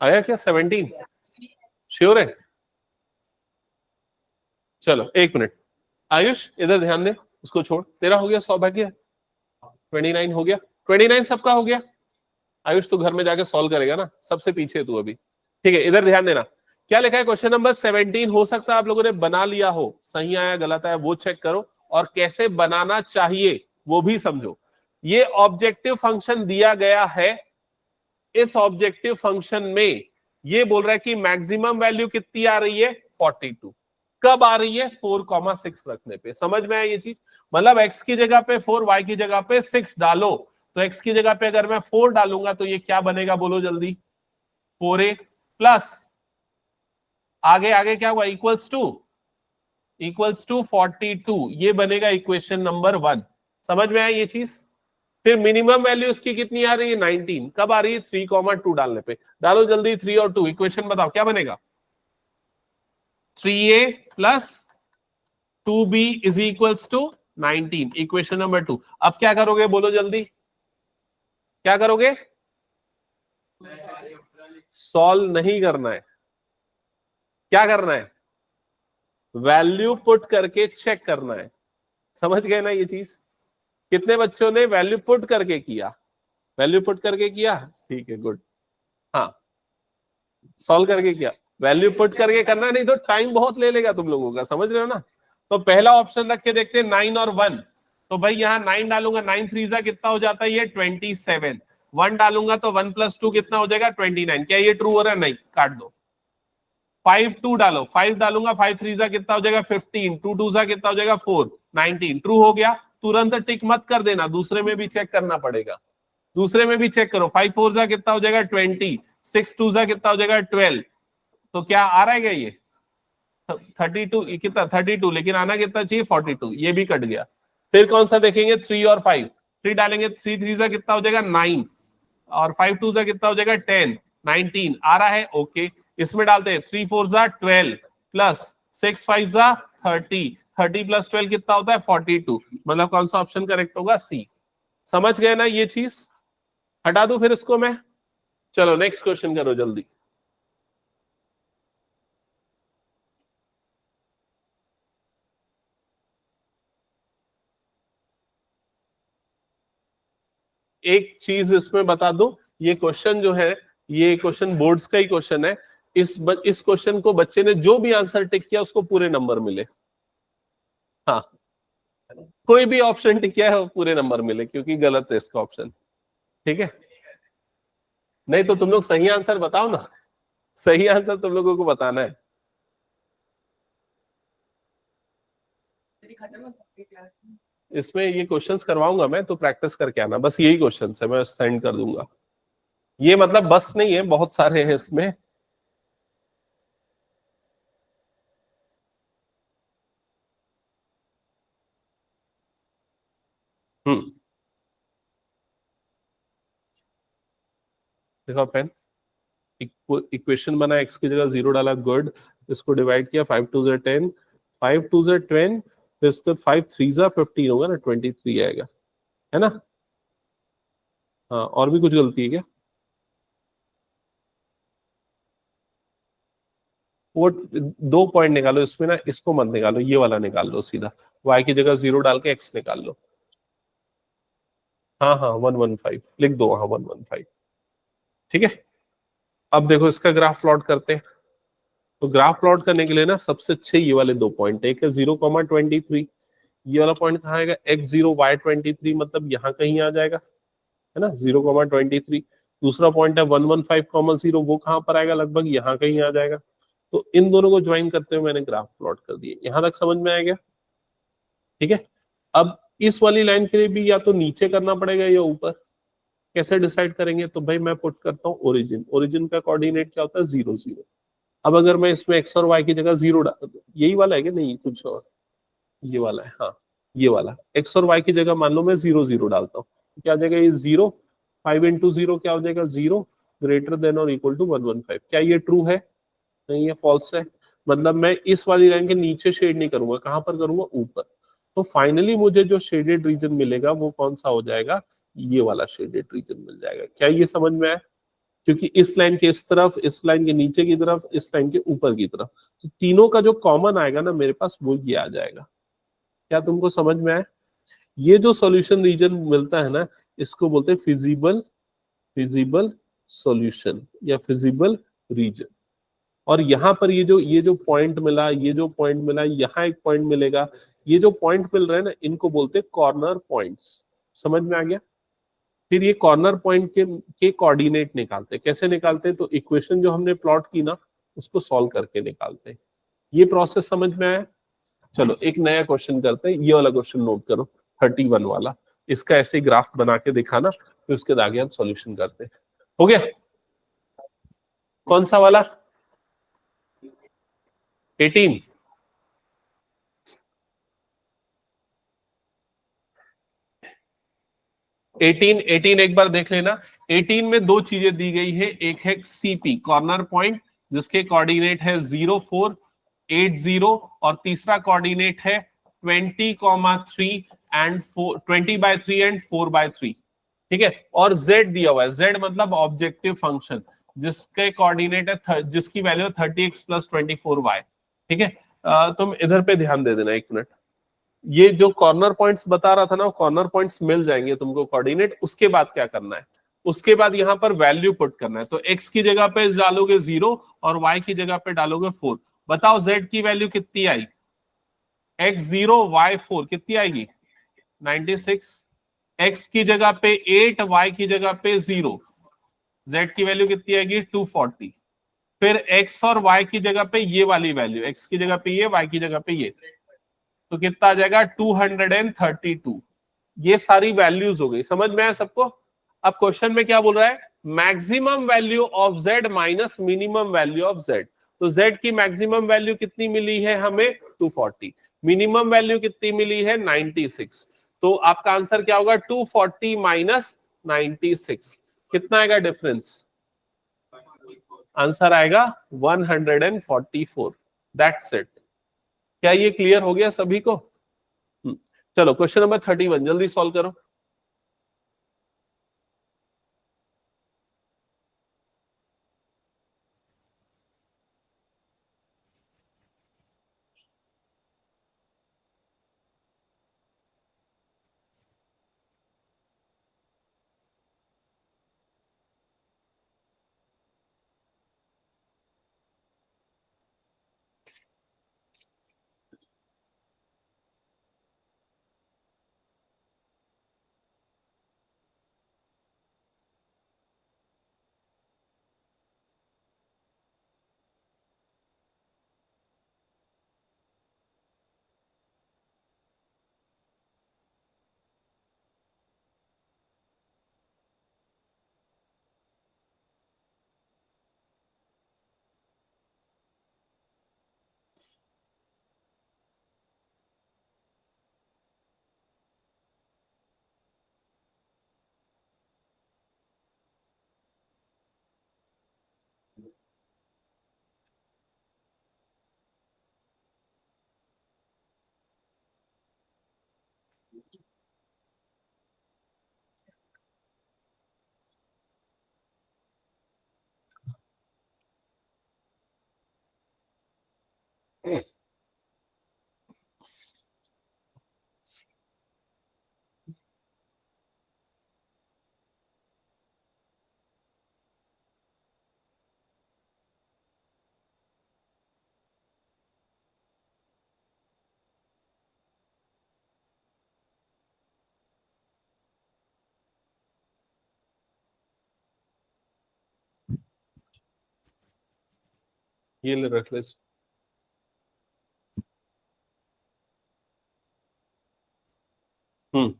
आया क्या 17? श्योर है? चलो एक मिनट, आयुष इधर ध्यान दे, उसको छोड़। तेरा हो गया सौभाग्य? 29 हो गया? 29 सबका हो गया? आयुष तू घर में जाके सॉल्व करेगा ना, सबसे पीछे तू अभी। ठीक है, इधर ध्यान देना। क्या लिखा है क्वेश्चन नंबर 17? हो सकता है आप लोगों ने बना लिया हो, सही आया गलत आया वो चेक करो, और कैसे बनाना चाहिए वो भी समझो। ये ऑब्जेक्टिव फंक्शन दिया गया है। इस ऑब्जेक्टिव फंक्शन में ये बोल रहा है कि मैक्सिमम वैल्यू कितनी आ रही है? 42। कब आ रही है? 4,6 रखने पे। समझ में आया ये चीज? मतलब x की जगह पे 4, y की जगह पे 6 डालो, तो x की जगह पे अगर मैं 4 डालूंगा तो ये क्या बनेगा? बोलो जल्दी। 4a प्लस आगे आगे क्या हुआ? इक्वल्स टू 42, ये बनेगा इक्वेशन नंबर 1। समझ में आया ये चीज? फिर मिनिमम वैल्यू इसकी कितनी आ रही है? 19। कब आ रही है? 3,2 डालने पे। डालो जल्दी 3 और 2, इक्वेशन बताओ क्या बनेगा? 3a plus 2b is equals to 19, equation number 2। अब क्या करोगे? बोलो जल्दी, क्या करोगे? सॉल्व नहीं करना है, क्या करना है? वैल्यू पुट करके चेक करना है। समझ गए ना ये चीज? कितने बच्चों ने वैल्यू पुट करके किया? वैल्यू पुट करके किया? ठीक है, गुड। हाँ, सॉल्व करके किया। वैल्यू पुट करके करना, नहीं तो टाइम बहुत ले लेगा तुम लोगों का। समझ रहे हो ना? तो पहला ऑप्शन रख के देखते हैं, 9 और 1। तो भाई यहाँ 9 डालूंगा, 9 3 जा कितना हो जाता है? ये 27। 1 डालूंगा तो 1 प्लस 2 कितना हो जाएगा? 29। क्या ये ट्रू हो रहा है? नहीं, काट दो। 5 2 डालो, 5 डालूंगा, 5 3 जा कितना हो जाएगा? 15। 2 2 जा कितना हो जाएगा? 4। 19 ट्रू हो गया। तुरंत टिक मत कर देना, दूसरे में भी चेक करना पड़ेगा। दूसरे में भी चेक करो। 5 4 जा कितना हो जाएगा? 20। 6 2 जा कितना हो जाएगा? 12। तो क्या आ रहा है क्या ये? 32, कितना? 32, लेकिन आना कितना चाहिए? 42। ये भी कट गया। फिर कौन सा देखेंगे? 3 और 5। 3 डालेंगे, 3 3 जा कितना हो जाएगा? 9, और 5 2 जा कितना हो जाएगा? 10। 19 आ रहा है, ओके। इसमें डालते हैं 3 4 जा 12 प्लस 6 5 जा 30। 30 प्लस 12 कितना होता है? 42। मतलब कौन सा ऑप्शन करेक्ट होगा? सी। समझ गए ना ये चीज? हटा दूं फिर इसको मैं? चलो नेक्स्ट क्वेश्चन करो जल्दी। एक चीज इसमें बता दूं, ये क्वेश्चन जो है, ये क्वेश्चन बोर्ड्स का ही क्वेश्चन है। इस क्वेश्चन को बच्चे ने जो भी आंसर टिक किया उसको पूरे नंबर मिले। हाँ, कोई भी ऑप्शन टिक किया है वो पूरे नंबर मिले, क्योंकि गलत है इसका ऑप्शन। ठीक है, नहीं तो तुम लोग सही आंसर बताओ ना, सही आंसर तुम लोगों को बताना है। इसमें ये क्वेश्चंस करवाऊंगा मैं, तो प्रैक्टिस करके आना। बस यही क्वेश्चंस है, मैं सेंड कर दूंगा। ये मतलब बस नहीं है, बहुत सारे हैं इसमें। देखो पेन, इक्वेशन बना, एक्स की जगह 0 डाला, गुड। इसको डिवाइड किया, 5 2 10, 5 2 10, तो इसके बाद 5 3 जा 15 होगा ना, 23 आएगा, है ना। हाँ, और भी कुछ गलती है क्या? वो 2 पॉइंट निकालो इसमें ना, इसको मत निकालो, ये वाला निकाल लो सीधा, y की जगह 0 डाल के x निकाल लो। हाँ हाँ 115 लिख दो, हाँ 115, ठीक है। अब देखो इसका ग्राफ प्लॉट करते हैं। तो ग्राफ प्लॉट करने के लिए ना सबसे अच्छे ये वाले 2 पॉइंट, एक है 0,23, ये वाला पॉइंट कहाँ आएगा, x0 y23, मतलब यहाँ कहीं आ जाएगा, है ना, 0,23। दूसरा पॉइंट है 115,0, वो कहाँ पर आएगा, लगभग यहाँ कहीं आ जाएगा। तो इन दोनों को ज्वाइन करते हुए मैंने ग्राफ प्लॉट कर दिए, यहां तक समझ में आ गया, ठीक है। अब इस वाली लाइन के लिए भी या तो नीचे करना पड़ेगा या ऊपर, कैसे डिसाइड करेंगे, तो भाई मैं पुट करता हूँ ओरिजिन, ओरिजिन का कोऑर्डिनेट क्या होता है, 0 0। अब अगर मैं इसमें एक्स और वाई की जगह 0 डाल, यही वाला है कि नहीं कुछ और, ये वाला है, हाँ ये वाला, एक्स और वाई की जगह मान लो मैं 0 0 डालता हूँ, क्या आ जाएगा ये 0, 5 इंटू 0 क्या हो जाएगा 0, ग्रेटर देन और इक्वल टू 115। क्या ये ट्रू है, नहीं ये फॉल्स है। मतलब मैं इस वाली लाइन के नीचे शेड नहीं करूंगा, कहां पर करूंगा, ऊपर। तो फाइनली मुझे जो शेडेड रीजन मिलेगा वो कौन सा हो जाएगा, ये वाला शेडेड रीजन मिल जाएगा। क्या ये समझ में आया, क्योंकि इस लाइन के इस तरफ, इस लाइन के नीचे की तरफ, इस लाइन के ऊपर की तरफ, तो तीनों का जो कॉमन आएगा ना मेरे पास, वो ये आ जाएगा। क्या तुमको समझ में आया? ये जो सॉल्यूशन रीजन मिलता है ना, इसको बोलते हैं फिजिबल, फिजिबल सॉल्यूशन या फिजिबल रीजन। और यहाँ पर ये जो पॉइंट मिला, ये जो पॉइंट मिला, यहाँ एक पॉइंट मिलेगा, ये जो पॉइंट मिल रहे हैं ना, इनको बोलते हैं कॉर्नर पॉइंट्स। समझ में आ गया? फिर ये कॉर्नर पॉइंट के कोऑर्डिनेट निकालते हैं। कैसे निकालते हैं, तो इक्वेशन जो हमने प्लॉट की ना, उसको सॉल्व करके निकालते हैं। ये प्रोसेस समझ में आया? चलो एक नया क्वेश्चन करते हैं, ये वाला क्वेश्चन नोट करो, 31 वाला। इसका ऐसे ग्राफ बना के दिखाना, फिर उसके आगे हम सॉल्यूशन करते हैं। हो गया? कौन सा वाला, 18? 18 एक बार देख लेना। 18 में दो चीजें दी गई है, एक है सीपी कॉर्नर पॉइंट, जिसके कोऑर्डिनेट है 0,4,8,0, और तीसरा कोऑर्डिनेट है 20,3 एंड 20/3 एंड 4/3, ठीक है। और z दिया हुआ है, z मतलब ऑब्जेक्टिव फंक्शन, जिसके कोऑर्डिनेट है जिसकी वैल्यू 30x प्लस 24y, ठीक है। तुम इधर पे ध्यान दे देना, एक मिनट। ये जो कॉर्नर पॉइंट्स बता रहा था ना, कॉर्नर पॉइंट्स मिल जाएंगे तुमको कोऑर्डिनेट। उसके बाद क्या करना है, उसके बाद यहाँ पर वैल्यू पुट करना है। तो x की जगह पे डालोगे 0 और y की जगह पे डालोगे 4। बताओ z की वैल्यू कितनी आई, x 0 y 4 कितनी आएगी, 96। x की जगह पे 8, y की जगह पे 0, z की वैल्यू कितनी आएगी, 240। फिर x और y की जगह पे ये वाली वैल्यू, x की जगह पे ये, y की जगह पे ये, तो कितना आ जाएगा 232। ये सारी वैल्यूज हो गई, समझ में आया सबको? अब क्वेश्चन में क्या बोल रहा है, maximum value of z minus minimum value of z। तो z की मैक्सिमम वैल्यू कितनी मिली है हमें, 240। मिनिमम वैल्यू कितनी मिली है, 96। तो आपका आंसर क्या होगा, 240 माइनस 96, कितना आएगा डिफरेंस, आंसर आएगा 144। That's it. क्या ये क्लियर हो गया सभी को? चलो क्वेश्चन नंबर 31 जल्दी सॉल्व करो। ये ले रख ले इसको। हम्म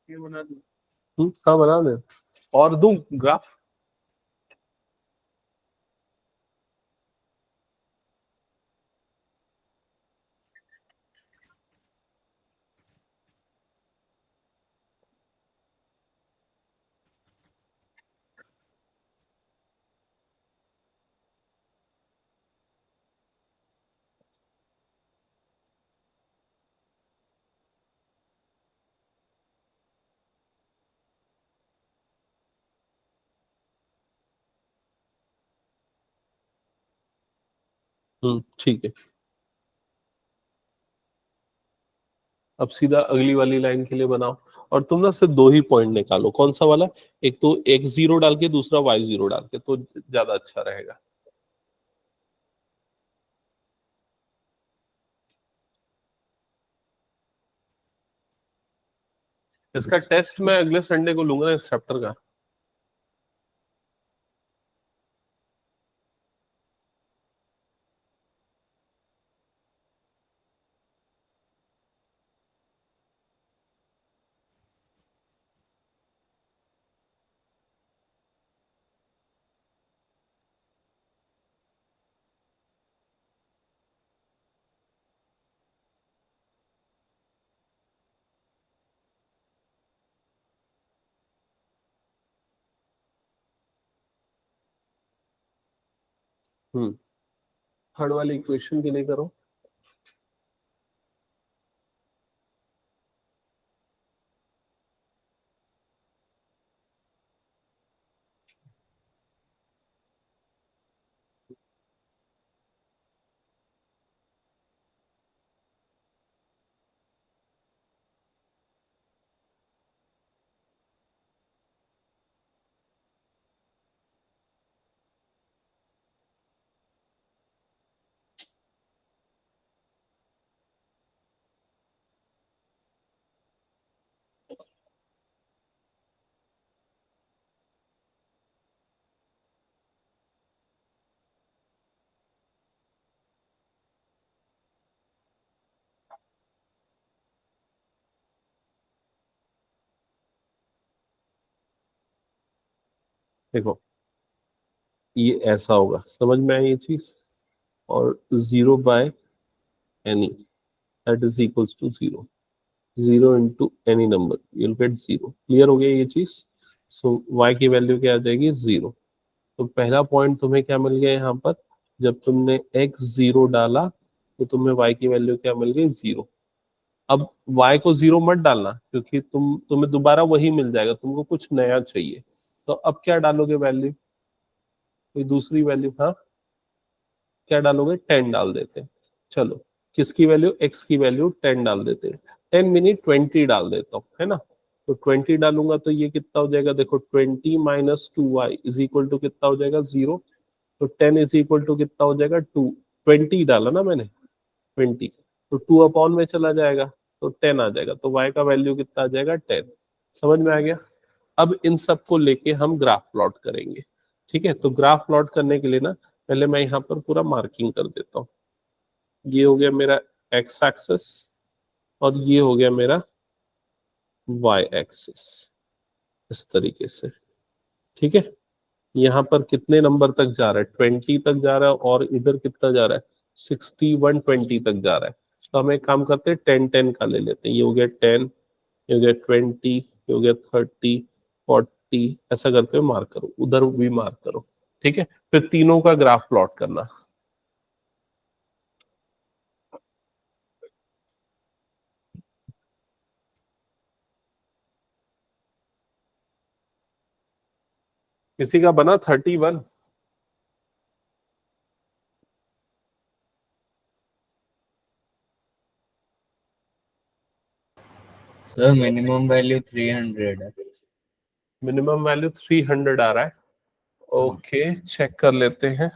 ये बना दूं? हाँ बना दे। और दूं ग्राफ? ठीक है। अब सीधा अगली वाली लाइन के लिए बनाओ। और तुम ना सिर्फ दो ही पॉइंट निकालो, कौन सा वाला? एक तो x0 डाल के, दूसरा y0 डाल के, तो ज्यादा अच्छा रहेगा। इसका टेस्ट मैं अगले संडे को लूंगा इस चैप्टर का। हम्म थर्ड वाली इक्वेशन के लिए करो। देखो ये ऐसा होगा, समझ में आई ये चीज? और 0/any that is equals to 0। 0 into any number you'll get 0। Clear हो गया ये चीज? सो y की वैल्यू क्या आ जाएगी? 0। तो पहला पॉइंट तुम्हें क्या मिल गया यहाँ पर? जब तुमने x0 डाला तो तुम्हें y की वैल्यू क्या मिल गई? 0। अब y को 0 मत डालना, क्योंकि तुम्हें दोबारा वही मिल जाएगा, तुमको कुछ नया चाहिए। तो अब क्या डालोगे वैल्यू? कोई दूसरी वैल्यू? हाँ, क्या डालोगे? 10 डाल देते हैं। चलो, किसकी वैल्यू? x की वैल्यू 10 डाल देते हैं। 10 मिनी 20 डाल देता हूँ, है ना? तो 20 डालूंगा तो ये कितना हो जाएगा? देखो 20 minus 2y is equal to कितना हो जाएगा? 0। तो 10 इज इक्वल टू कितना हो जाएगा? 2। 20 डाला ना मैंने, 20, तो 2 अपॉन में चला जाएगा, तो 10 आ जाएगा। तो y का वैल्यू कितना आ जाएगा? 10। समझ में आ गया? अब इन सब को लेके हम ग्राफ प्लॉट करेंगे। ठीक है, तो ग्राफ प्लॉट करने के लिए ना पहले मैं यहाँ पर पूरा मार्किंग कर देता हूँ। ये हो गया मेरा x एक्सिस और ये हो गया मेरा y एक्सिस, इस तरीके से। ठीक है, यहाँ पर कितने नंबर तक जा रहा है? 20 तक जा रहा है, और इधर कितना जा रहा है? 61 20 तक जा रहा है। तो हम एक काम करते हैं, 10 10 का ले लेते हैं। ये हो गया 10, ये हो गया 20, ये हो गया 30 40, ऐसा करके मार्क करो, उधर भी मार्क करो। ठीक है, फिर तीनों का ग्राफ प्लॉट करना। किसी का बना 31? सर मिनिमम वैल्यू 300 है। मिनिमम वैल्यू 300 आ रहा है। ओके, चेक कर लेते हैं।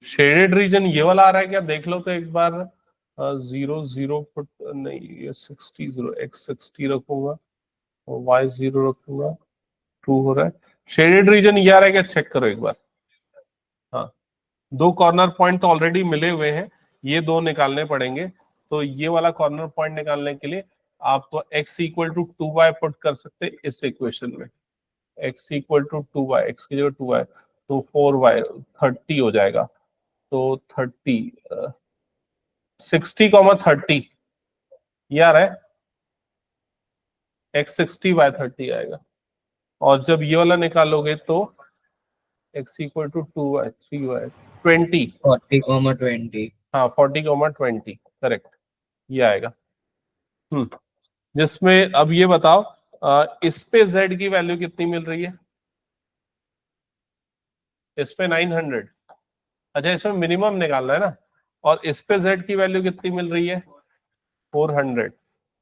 शेडेड रीजन ये वाला आ रहा है क्या, देख लो तो एक बार। 0 0 फुट नहीं, ये 60 0 x 60 रखूंगा और y 0 रखूंगा। ट्रू हो रहा है। शेडेड रीजन ये आ रहा है क्या, चेक करो एक बार। हाँ, दो कॉर्नर पॉइंट तो ऑलरेडी मिले हुए हैं, ये दो निकालने पड़ेंगे। तो ये वाला कॉर्नर पॉइंट निकालने के लिए आप तो x equal to 2y put कर सकते हैं इस इक्वेशन में। x equal to 2y, x की जगह 2y, तो 4y 30 हो जाएगा। तो 30 60,30 ये आ रहा है, x 60/30 आएगा। और जब ये वाला निकालोगे तो x equal to 2y 3y 20। 40,20। हाँ, 40,20 करेक्ट, ये आएगा। जिसमें अब ये बताओ, इस पे z की वैल्यू कितनी मिल रही है, इस पे 900। अच्छा, इसमें मिनिमम निकालना है ना। और इस पे z की वैल्यू कितनी मिल रही है, 400।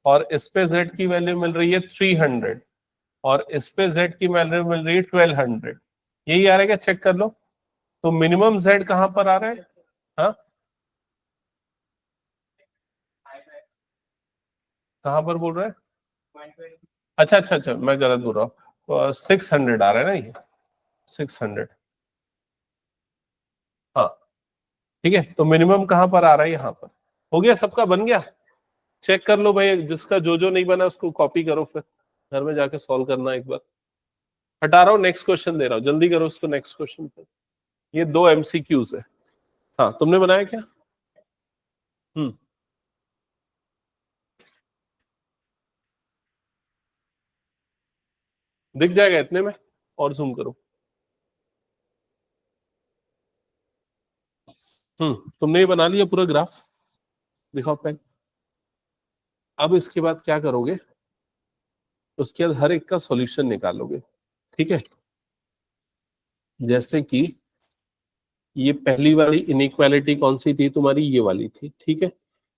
और इस पे z की वैल्यू मिल रही है 300। और इस पे z की वैल्यू मिल रही है 1200। यही आ रहा है क्या, चेक कर लो। तो मिनिमम z कहां पर आ रहा है। हाँ, कहां पर बोल रहे हैं। अच्छा अच्छा अच्छा, मैं गलत बोल रहा हूँ। 600 आ रहा है ना ये, 600। हाँ, ठीक है। तो मिनिमम कहां पर आ रहा है, यहाँ पर। हो गया, सबका बन गया। चेक कर लो भाई, जिसका जो नहीं बना उसको कॉपी करो, फिर घर में जाके सॉल्व करना एक बार। हटा रहा हूँ, नेक्स्ट क्वेश्चन दे रहा हूँ, जल्दी करो उसको, नेक्स्ट क्वेश्चन पे। ये 2 MCQs है। हाँ, तुमने बनाया क्या। हम्म, दिख जाएगा इतने में, और जूम करो। तुमने ये बना लिया पूरा ग्राफ, दिखाओ पेन। अब इसके बाद क्या करोगे, उसके बाद हर एक का सॉल्यूशन निकालोगे, ठीक है। जैसे कि ये पहली वाली इनइक्वालिटी कौन सी थी तुम्हारी, ये वाली थी, ठीक है।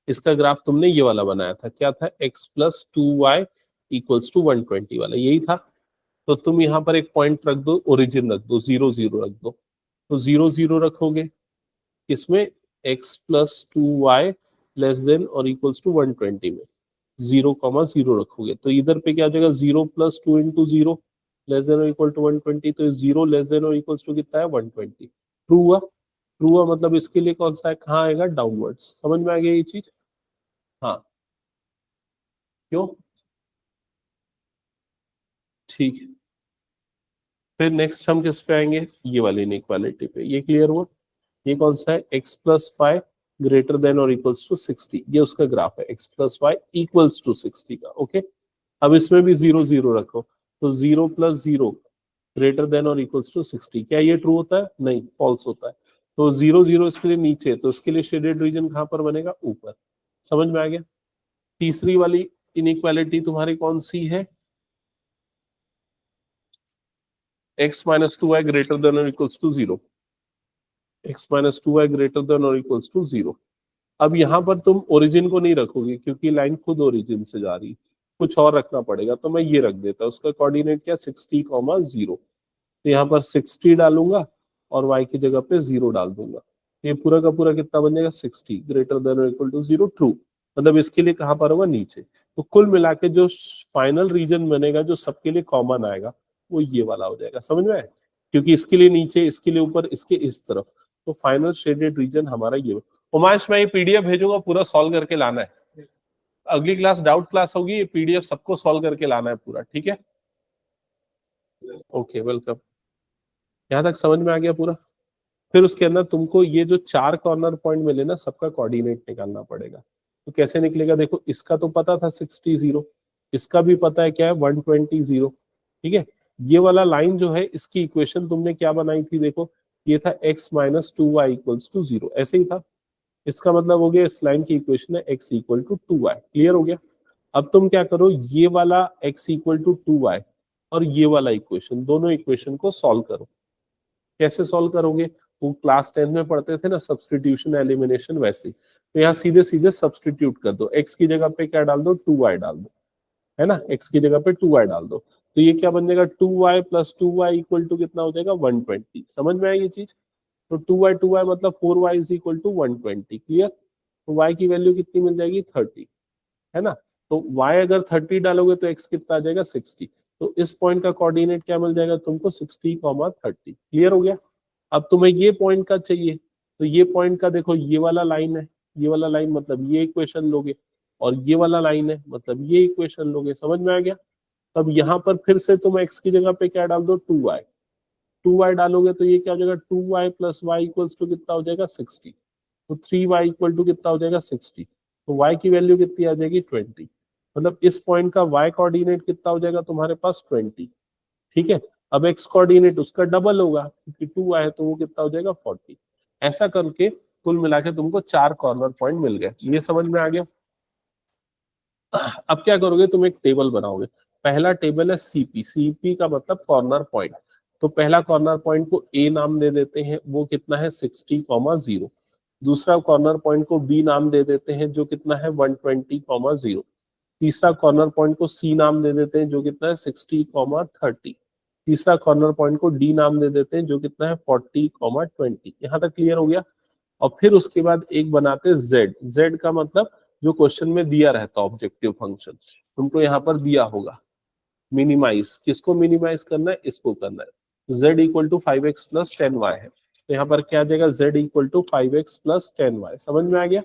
इसका ग्राफ तुमने ये वाला बनाया था, क्या था, x plus 2y equals to 120 वाला, यही था। तो तुम यहाँ पर एक पॉइंट रख दो, ओरिजिन रख दो, 0 0 रख दो। तो 0 0 रखोगे किसमें, x plus 2y less than और इक्वल्स टू 120 में 0,0 रखोगे। तो इधर पे क्या हो जाएगा, 0 प्लस 2 इंटू 0 लेस देन और इक्वल टू 120। तो 0 लेस देन और इक्वल्स टू कितना है, 120। ट्रू हुआ। ट्रू हुआ मतलब इसके लिए कौन सा है, कहाँ आएगा, डाउनवर्ड्स। समझ में आ गया ये चीज। हाँ, क्यों, ठीक है। फिर नेक्स्ट हम किस पे आएंगे, ये वाली इनइक्वालिटी पे। ये क्लियर हुआ। ये कौन सा है, x plus y greater than और इक्वल्स टू 60, ये उसका ग्राफ है, x plus y equals to 60 का। ओके, अब इसमें भी 0 0 रखो। तो 0 प्लस 0 ग्रेटर देन और इक्वल्स टू 60, क्या ये ट्रू होता है, नहीं, फॉल्स होता है। तो 0 0 इसके लिए नीचे, तो इसके लिए शेडेड रीजन कहां पर बनेगा, ऊपर। समझ में आ गया। तीसरी वाली इनइक्वालिटी तुम्हारी कौन सी है, x minus 2y greater than और equals to 0। x minus 2y greater than और इक्वल्स टू 0। अब यहाँ पर तुम ओरिजिन को नहीं रखोगे, क्योंकि लाइन खुद ओरिजिन से जा रही है, कुछ और रखना पड़ेगा। तो मैं ये रख देता, उसका कोऑर्डिनेट क्या, 60,0। तो यहाँ पर 60 डालूंगा और y की जगह पे 0 डाल दूंगा। ये पूरा का पूरा कितना बन जाएगा, 60 ग्रेटर देन और इक्वल टू 0। ट्रू, मतलब इसके लिए कहां पर होगा, नीचे। तो कुल मिला के जो फाइनल रीजन बनेगा जो सबके लिए कॉमन आएगा वो ये वाला हो जाएगा। समझ में आया? क्योंकि इसके लिए नीचे, इसके लिए ऊपर, इसके इस तरफ, तो फाइनल शेडेड रीजन हमारा ये। उमांश, मैं ये पीडीएफ भेजूंगा, पूरा सॉल्व करके लाना है। अगली क्लास डाउट क्लास होगी, ये पीडीएफ सबको सॉल्व करके लाना है पूरा, ठीक है? Okay, welcome. यहाँ तक समझ में आ गया पूरा? फिर उसके अंदर तुमको ये जो 4 कॉर्नर पॉइंट मिले ना, सबका कोऑर्डिनेट निकालना पड़ेगा। तो कैसे निकलेगा? देखो, इसका तो पता था 60 0, इसका भी पता है क्या है 120 0, ठीक है? ये वाला लाइन जो है, इसकी इक्वेशन तुमने क्या बनाई थी? देखो, ये था x minus 2y equals to 0, ऐसे ही था। इसका मतलब हो गया इस लाइन की इक्वेशन है x equal to 2y। Clear हो गया? अब तुम क्या करो, ये वाला x इक्वल टू 2y और ये वाला इक्वेशन, दोनों इक्वेशन को सॉल्व करो। कैसे सॉल्व करोगे? वो क्लास 10 में पढ़ते थे ना, सब्स्टिट्यूशन एलिमिनेशन, वैसे ही। तो यहाँ सीधे सीधे सब्स्टिट्यूट कर दो, x की जगह पे क्या डाल दो? 2y डाल दो, है ना? x की जगह पे 2y डाल दो, तो ये क्या बन जाएगा? 2y plus 2y equal to कितना हो जाएगा? 120। समझ में आई ये चीज? तो 2y मतलब 4y is equal to 120। Clear? तो y की वैल्यू कितनी मिल जाएगी? 30, है ना? तो y अगर 30 डालोगे तो x कितना आ जाएगा? 60। तो इस पॉइंट का कोऑर्डिनेट क्या मिल जाएगा तुमको? 60, 30। क्लियर हो गया? अब तुम्हें ये पॉइंट का चाहिए, तो ये पॉइंट का देखो, ये वाला लाइन है, ये वाला लाइन मतलब ये इक्वेशन लोगे, और ये वाला लाइन है मतलब ये इक्वेशन लोगे। समझ में आ गया? तब यहाँ पर फिर से तुम x की जगह पे क्या डाल दो? 2y। 2y डालोगे तो ये क्या हो जाएगा? 2y plus y equals to कितना हो जाएगा? 60। तो 3y इक्वल टू कितना हो जाएगा? 60। तो y की वैल्यू कितनी आ जाएगी? 20। मतलब इस पॉइंट का y कोऑर्डिनेट कितना हो जाएगा तुम्हारे पास? 20। ठीक है? अब x कोऑर्डिनेट उसका डबल होगा, क्योंकि 2 आए तो वो कितना हो जाएगा? 40। ऐसा करके कुल मिला के तुमको 4 कॉर्नर पॉइंट मिल गए। ये समझ में आ गया? अब क्या करोगे? तुम एक टेबल बनाओगे। पहला टेबल है सीपी। सीपी का मतलब कॉर्नर पॉइंट। तो पहला कॉर्नर पॉइंट को ए नाम दे देते हैं, वो कितना है? 60, 0। दूसरा कॉर्नर पॉइंट को बी नाम दे देते हैं, जो कितना है? 120, 0। तीसरा कॉर्नर पॉइंट को सी नाम दे देते हैं, जो कितना है? 60, 30। तीसरा कॉर्नर पॉइंट को डी नाम दे देते हैं, जो कितना है? 40, 20। यहाँ तक क्लियर हो गया? और फिर उसके बाद एक बनाते हैं जेड। जेड का मतलब जो क्वेश्चन में दिया रहता है ऑब्जेक्टिव फंक्शन, तुमको यहाँ पर दिया होगा मिनिमाइज। किसको मिनिमाइज करना है? इसको करना है। Z equal to 5x plus 10y है, तो यहाँ पर क्या आ जाएगा? Z equal to 5x plus 10y। समझ में आ गया?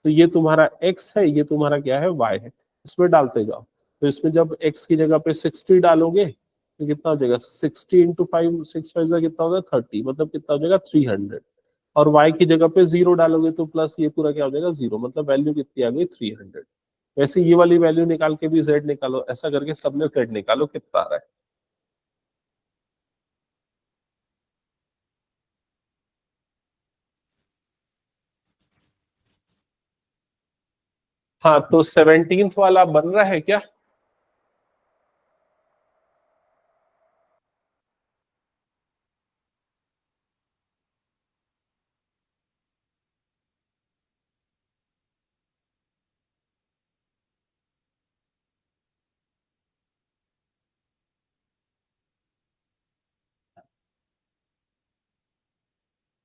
तो ये तुम्हारा x है, ये तुम्हारा क्या है? y है। इसमें डालते जाओ। तो इसमें जब x की जगह पे 60 डालोगे तो कितना हो जाएगा? 60 इंटू 5, 6 5 का कितना होगा? 30, मतलब कितना हो जाएगा? 300। और y की जगह पे 0 डालोगे तो प्लस ये पूरा क्या हो जाएगा? 0, मतलब वैल्यू कितनी आ गई? 300। वैसे ये वाली वैल्यू निकाल के भी z निकालो, ऐसा करके सब में z निकालो कितना आ रहा है। हाँ, तो 17th वाला बन रहा है क्या?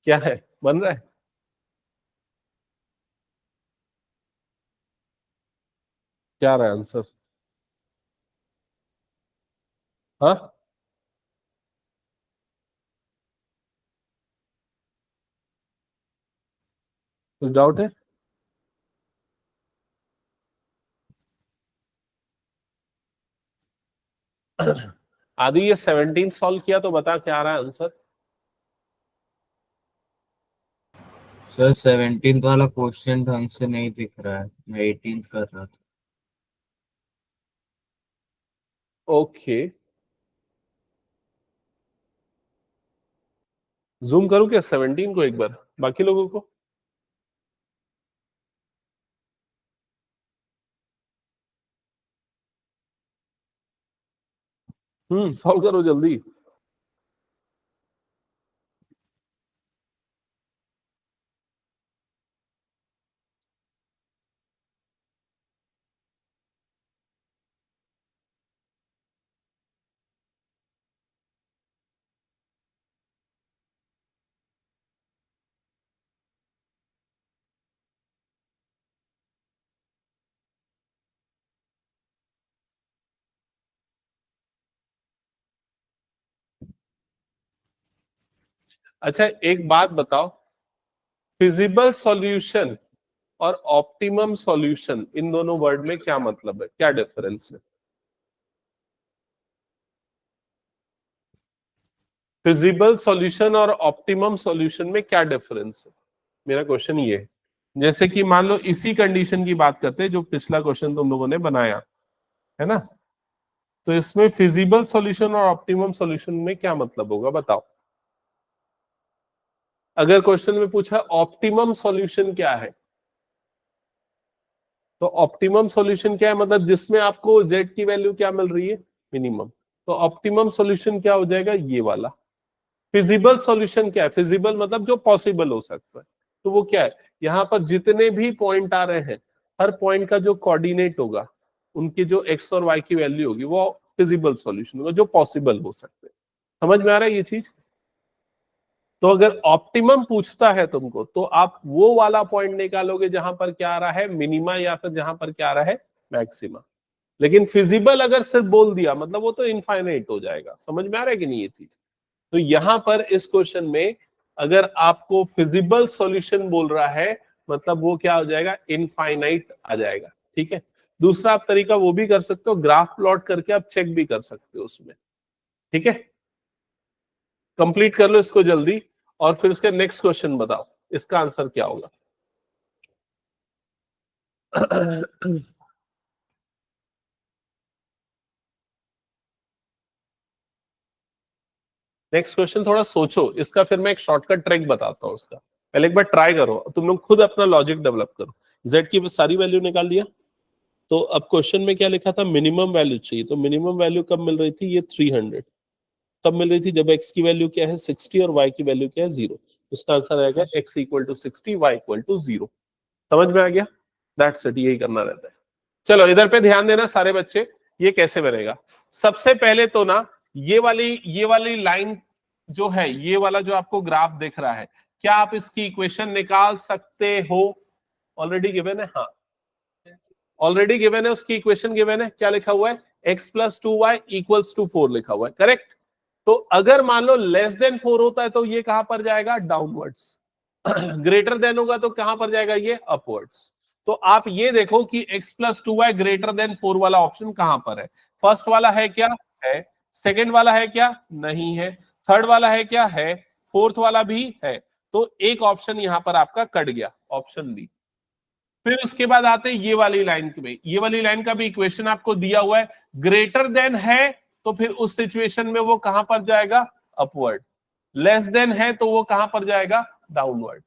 क्या है? बन रहा है? क्या रहा है आंसर? हाँ, कुछ डाउट है? आदि ये 17 सॉल्व किया तो बता क्या आ रहा है आंसर? सर 17th वाला क्वेश्चन ढंग से नहीं दिख रहा है, मैं 18th कर रहा था। ओके, जूम करूं क्या 17 को एक बार, बाकी लोगों को? सॉल्व करो जल्दी। अच्छा एक बात बताओ, फिजिबल सॉल्यूशन और ऑप्टिमम सॉल्यूशन इन दोनों वर्ड में क्या मतलब है, क्या डिफरेंस है? फिजिबल सॉल्यूशन और ऑप्टिमम सॉल्यूशन में क्या डिफरेंस है, मेरा क्वेश्चन ये है। जैसे कि मान लो इसी कंडीशन की बात करते हैं जो पिछला क्वेश्चन तुम लोगों ने बनाया है ना, तो इसमें फिजिबल सॉल्यूशन और ऑप्टिमम सॉल्यूशन में क्या मतलब होगा बताओ। अगर क्वेश्चन में पूछा ऑप्टिमम सॉल्यूशन क्या है, तो ऑप्टिमम सॉल्यूशन क्या है, मतलब जिसमें आपको z की वैल्यू क्या मिल रही है, मिनिमम। तो ऑप्टिमम सॉल्यूशन क्या हो जाएगा, ये वाला। फिजिबल सॉल्यूशन क्या है, फिजिबल मतलब जो पॉसिबल हो सकता है, तो वो क्या है, यहाँ पर जितने भी पॉइंट आ रहे हैं हर पॉइंट का जो कोऑर्डिनेट होगा, उनकी जो x और y की वैल्यू होगी वो फिजिबल सॉल्यूशन होगा, जो पॉसिबल हो सकते हैं। समझ में आ रहा है ये चीज? तो अगर ऑप्टिमम पूछता है तुमको तो आप वो वाला पॉइंट निकालोगे जहां पर क्या आ रहा है, मिनिमा, या फिर जहां पर क्या आ रहा है, मैक्सिमा। लेकिन फिजिबल अगर सिर्फ बोल दिया मतलब वो तो इनफाइनाइट हो जाएगा। समझ में आ रहा है कि नहीं ये चीज? तो यहां पर इस क्वेश्चन में अगर आपको फिजिबल सॉल्यूशन बोल रहा है मतलब वो क्या हो जाएगा, इनफाइनाइट आ जाएगा। ठीक है। दूसरा आप तरीका वो भी कर सकते हो, ग्राफ प्लॉट करके आप चेक भी कर सकते हो उसमें। ठीक है, कंप्लीट कर लो इसको जल्दी और फिर उसका नेक्स्ट क्वेश्चन बताओ इसका आंसर क्या होगा। नेक्स्ट क्वेश्चन थोड़ा सोचो इसका, फिर मैं एक शॉर्टकट ट्रिक बताता हूँ उसका। पहले एक बार ट्राई करो, तुम लोग खुद अपना लॉजिक डेवलप करो। z की सारी वैल्यू निकाल लिया, तो अब क्वेश्चन में क्या लिखा था, मिनिमम वैल्यू चाहिए। तो मिनिमम वैल्यू कब मिल रही थी, ये 300 कब मिल रही थी, जब x की वैल्यू क्या है 60 और y की वैल्यू क्या है 0। इसका आंसर आएगा x equal to 60, y equal to 0। समझ में आ गया? दैट्स इट, यही करना रहता है। चलो इधर पे ध्यान देना सारे बच्चे, ये कैसे बनेगा। सबसे पहले तो ना ये वाली लाइन जो है, ये वाला जो आपको ग्राफ दिख रहा है, क्या आप इसकी इक्वेशन निकाल सकते हो? ऑलरेडी गिवन है, हाँ ऑलरेडी गिवन है, उसकी इक्वेशन गिवन है। क्या लिखा हुआ है, x plus 2y equals to 4 लिखा हुआ है, करेक्ट। तो अगर मान लो लेस देन 4 होता है तो ये कहां पर जाएगा, डाउनवर्ड्स। ग्रेटर देन होगा तो कहां पर जाएगा, ये अपवर्ड्स। तो आप ये देखो कि x plus 2y greater then 4 वाला ऑप्शन कहां पर है। फर्स्ट वाला है क्या, है। सेकेंड वाला है क्या, नहीं है। थर्ड वाला है क्या, है। फोर्थ वाला भी है। तो एक ऑप्शन यहां पर आपका कट गया, ऑप्शन बी। फिर उसके बाद आते हैं ये वाली लाइन में, ये वाली लाइन का भी इक्वेशन आपको दिया हुआ है, ग्रेटर देन है तो फिर उस सिचुएशन में वो कहां पर जाएगा, अपवर्ड। लेस देन है तो वो कहां पर जाएगा, डाउनवर्ड।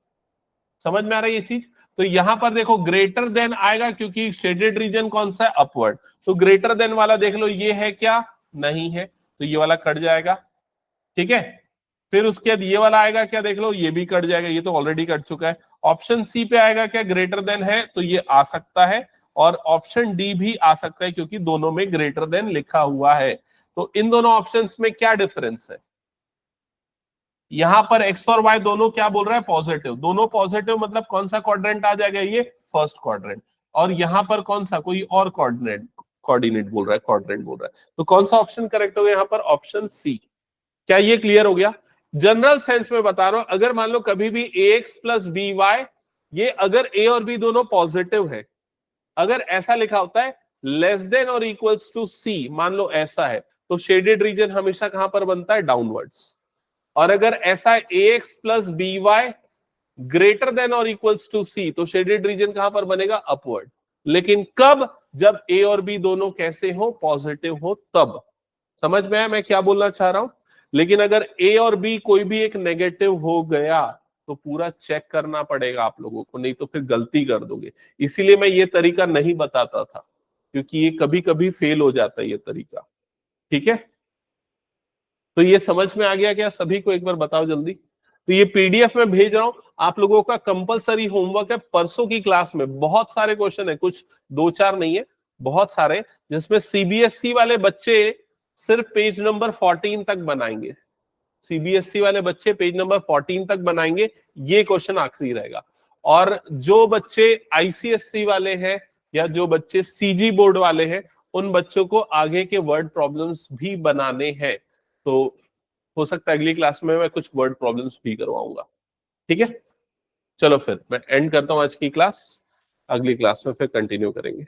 समझ में आ रहा है ये चीज? तो यहां पर देखो ग्रेटर देन आएगा क्योंकि शेडेड रीजन कौन सा है, अपवर्ड। तो ग्रेटर देन वाला देख लो, ये है क्या, नहीं है, तो ये वाला कट जाएगा। ठीक है। फिर उसके बाद ये वाला आएगा क्या, देख लो, ये भी कट जाएगा, ये तो ऑलरेडी कट चुका है। ऑप्शन सी पे आएगा क्या, ग्रेटर देन है, तो ये आ सकता है। और ऑप्शन डी भी आ सकता है क्योंकि दोनों में ग्रेटर देन लिखा हुआ है। तो इन दोनों ऑप्शंस में क्या डिफरेंस है, यहां पर एक्स और वाई दोनों क्या बोल रहा है, पॉजिटिव। दोनों पॉजिटिव मतलब कौन सा क्वाड्रेंट आ जाएगा, ये फर्स्ट क्वाड्रेंट। और यहां पर कौन सा, कोई और कोऑर्डिनेट बोल रहा है, क्वाड्रेंट बोल रहा है। तो कौन सा ऑप्शन करेक्ट होगा यहाँ पर, ऑप्शन सी। क्या ये क्लियर हो गया? जनरल सेंस में बता रहा हूं, अगर मान लो कभी भी ax प्लस बी वाई, ये अगर a और b दोनों पॉजिटिव है, अगर ऐसा लिखा होता है लेस देन और इक्वल्स टू c, मान लो ऐसा है, तो शेडेड रीजन हमेशा कहां पर बनता है, डाउनवर्ड्स। और अगर ऐसा ax plus b y greater than और इक्वल्स टू c, तो शेडेड रीजन कहां पर बनेगा, अपवर्ड। लेकिन कब, जब a और b दोनों कैसे हो, पॉजिटिव हो, तब। समझ में आया मैं क्या बोलना चाह रहा हूं? लेकिन अगर ए और बी कोई भी एक नेगेटिव हो गया तो पूरा चेक करना पड़ेगा आप लोगों को, नहीं तो फिर गलती कर दोगे। इसीलिए मैं ये तरीका नहीं बताता था, क्योंकि ये कभी कभी फेल हो जाता है ये तरीका। ठीक है, तो ये समझ में आ गया क्या सभी को, एक बार बताओ जल्दी। तो ये पीडीएफ में भेज रहा हूं, आप लोगों का कंपलसरी होमवर्क है। परसों की क्लास में बहुत सारे क्वेश्चन है, कुछ 2-4 नहीं है, बहुत सारे, जिसमें सीबीएसई वाले बच्चे सिर्फ पेज नंबर 14 तक बनाएंगे। सीबीएसई वाले बच्चे पेज नंबर 14 तक बनाएंगे, ये क्वेश्चन आखिरी रहेगा। और जो बच्चे आईसीएसई वाले हैं या जो बच्चे सीजी बोर्ड वाले हैं, उन बच्चों को आगे के वर्ड प्रॉब्लम्स भी बनाने हैं। तो हो सकता है अगली क्लास में मैं कुछ वर्ड प्रॉब्लम्स भी करवाऊंगा। ठीक है, चलो फिर मैं एंड करता हूँ आज की क्लास, अगली क्लास में फिर कंटिन्यू करेंगे।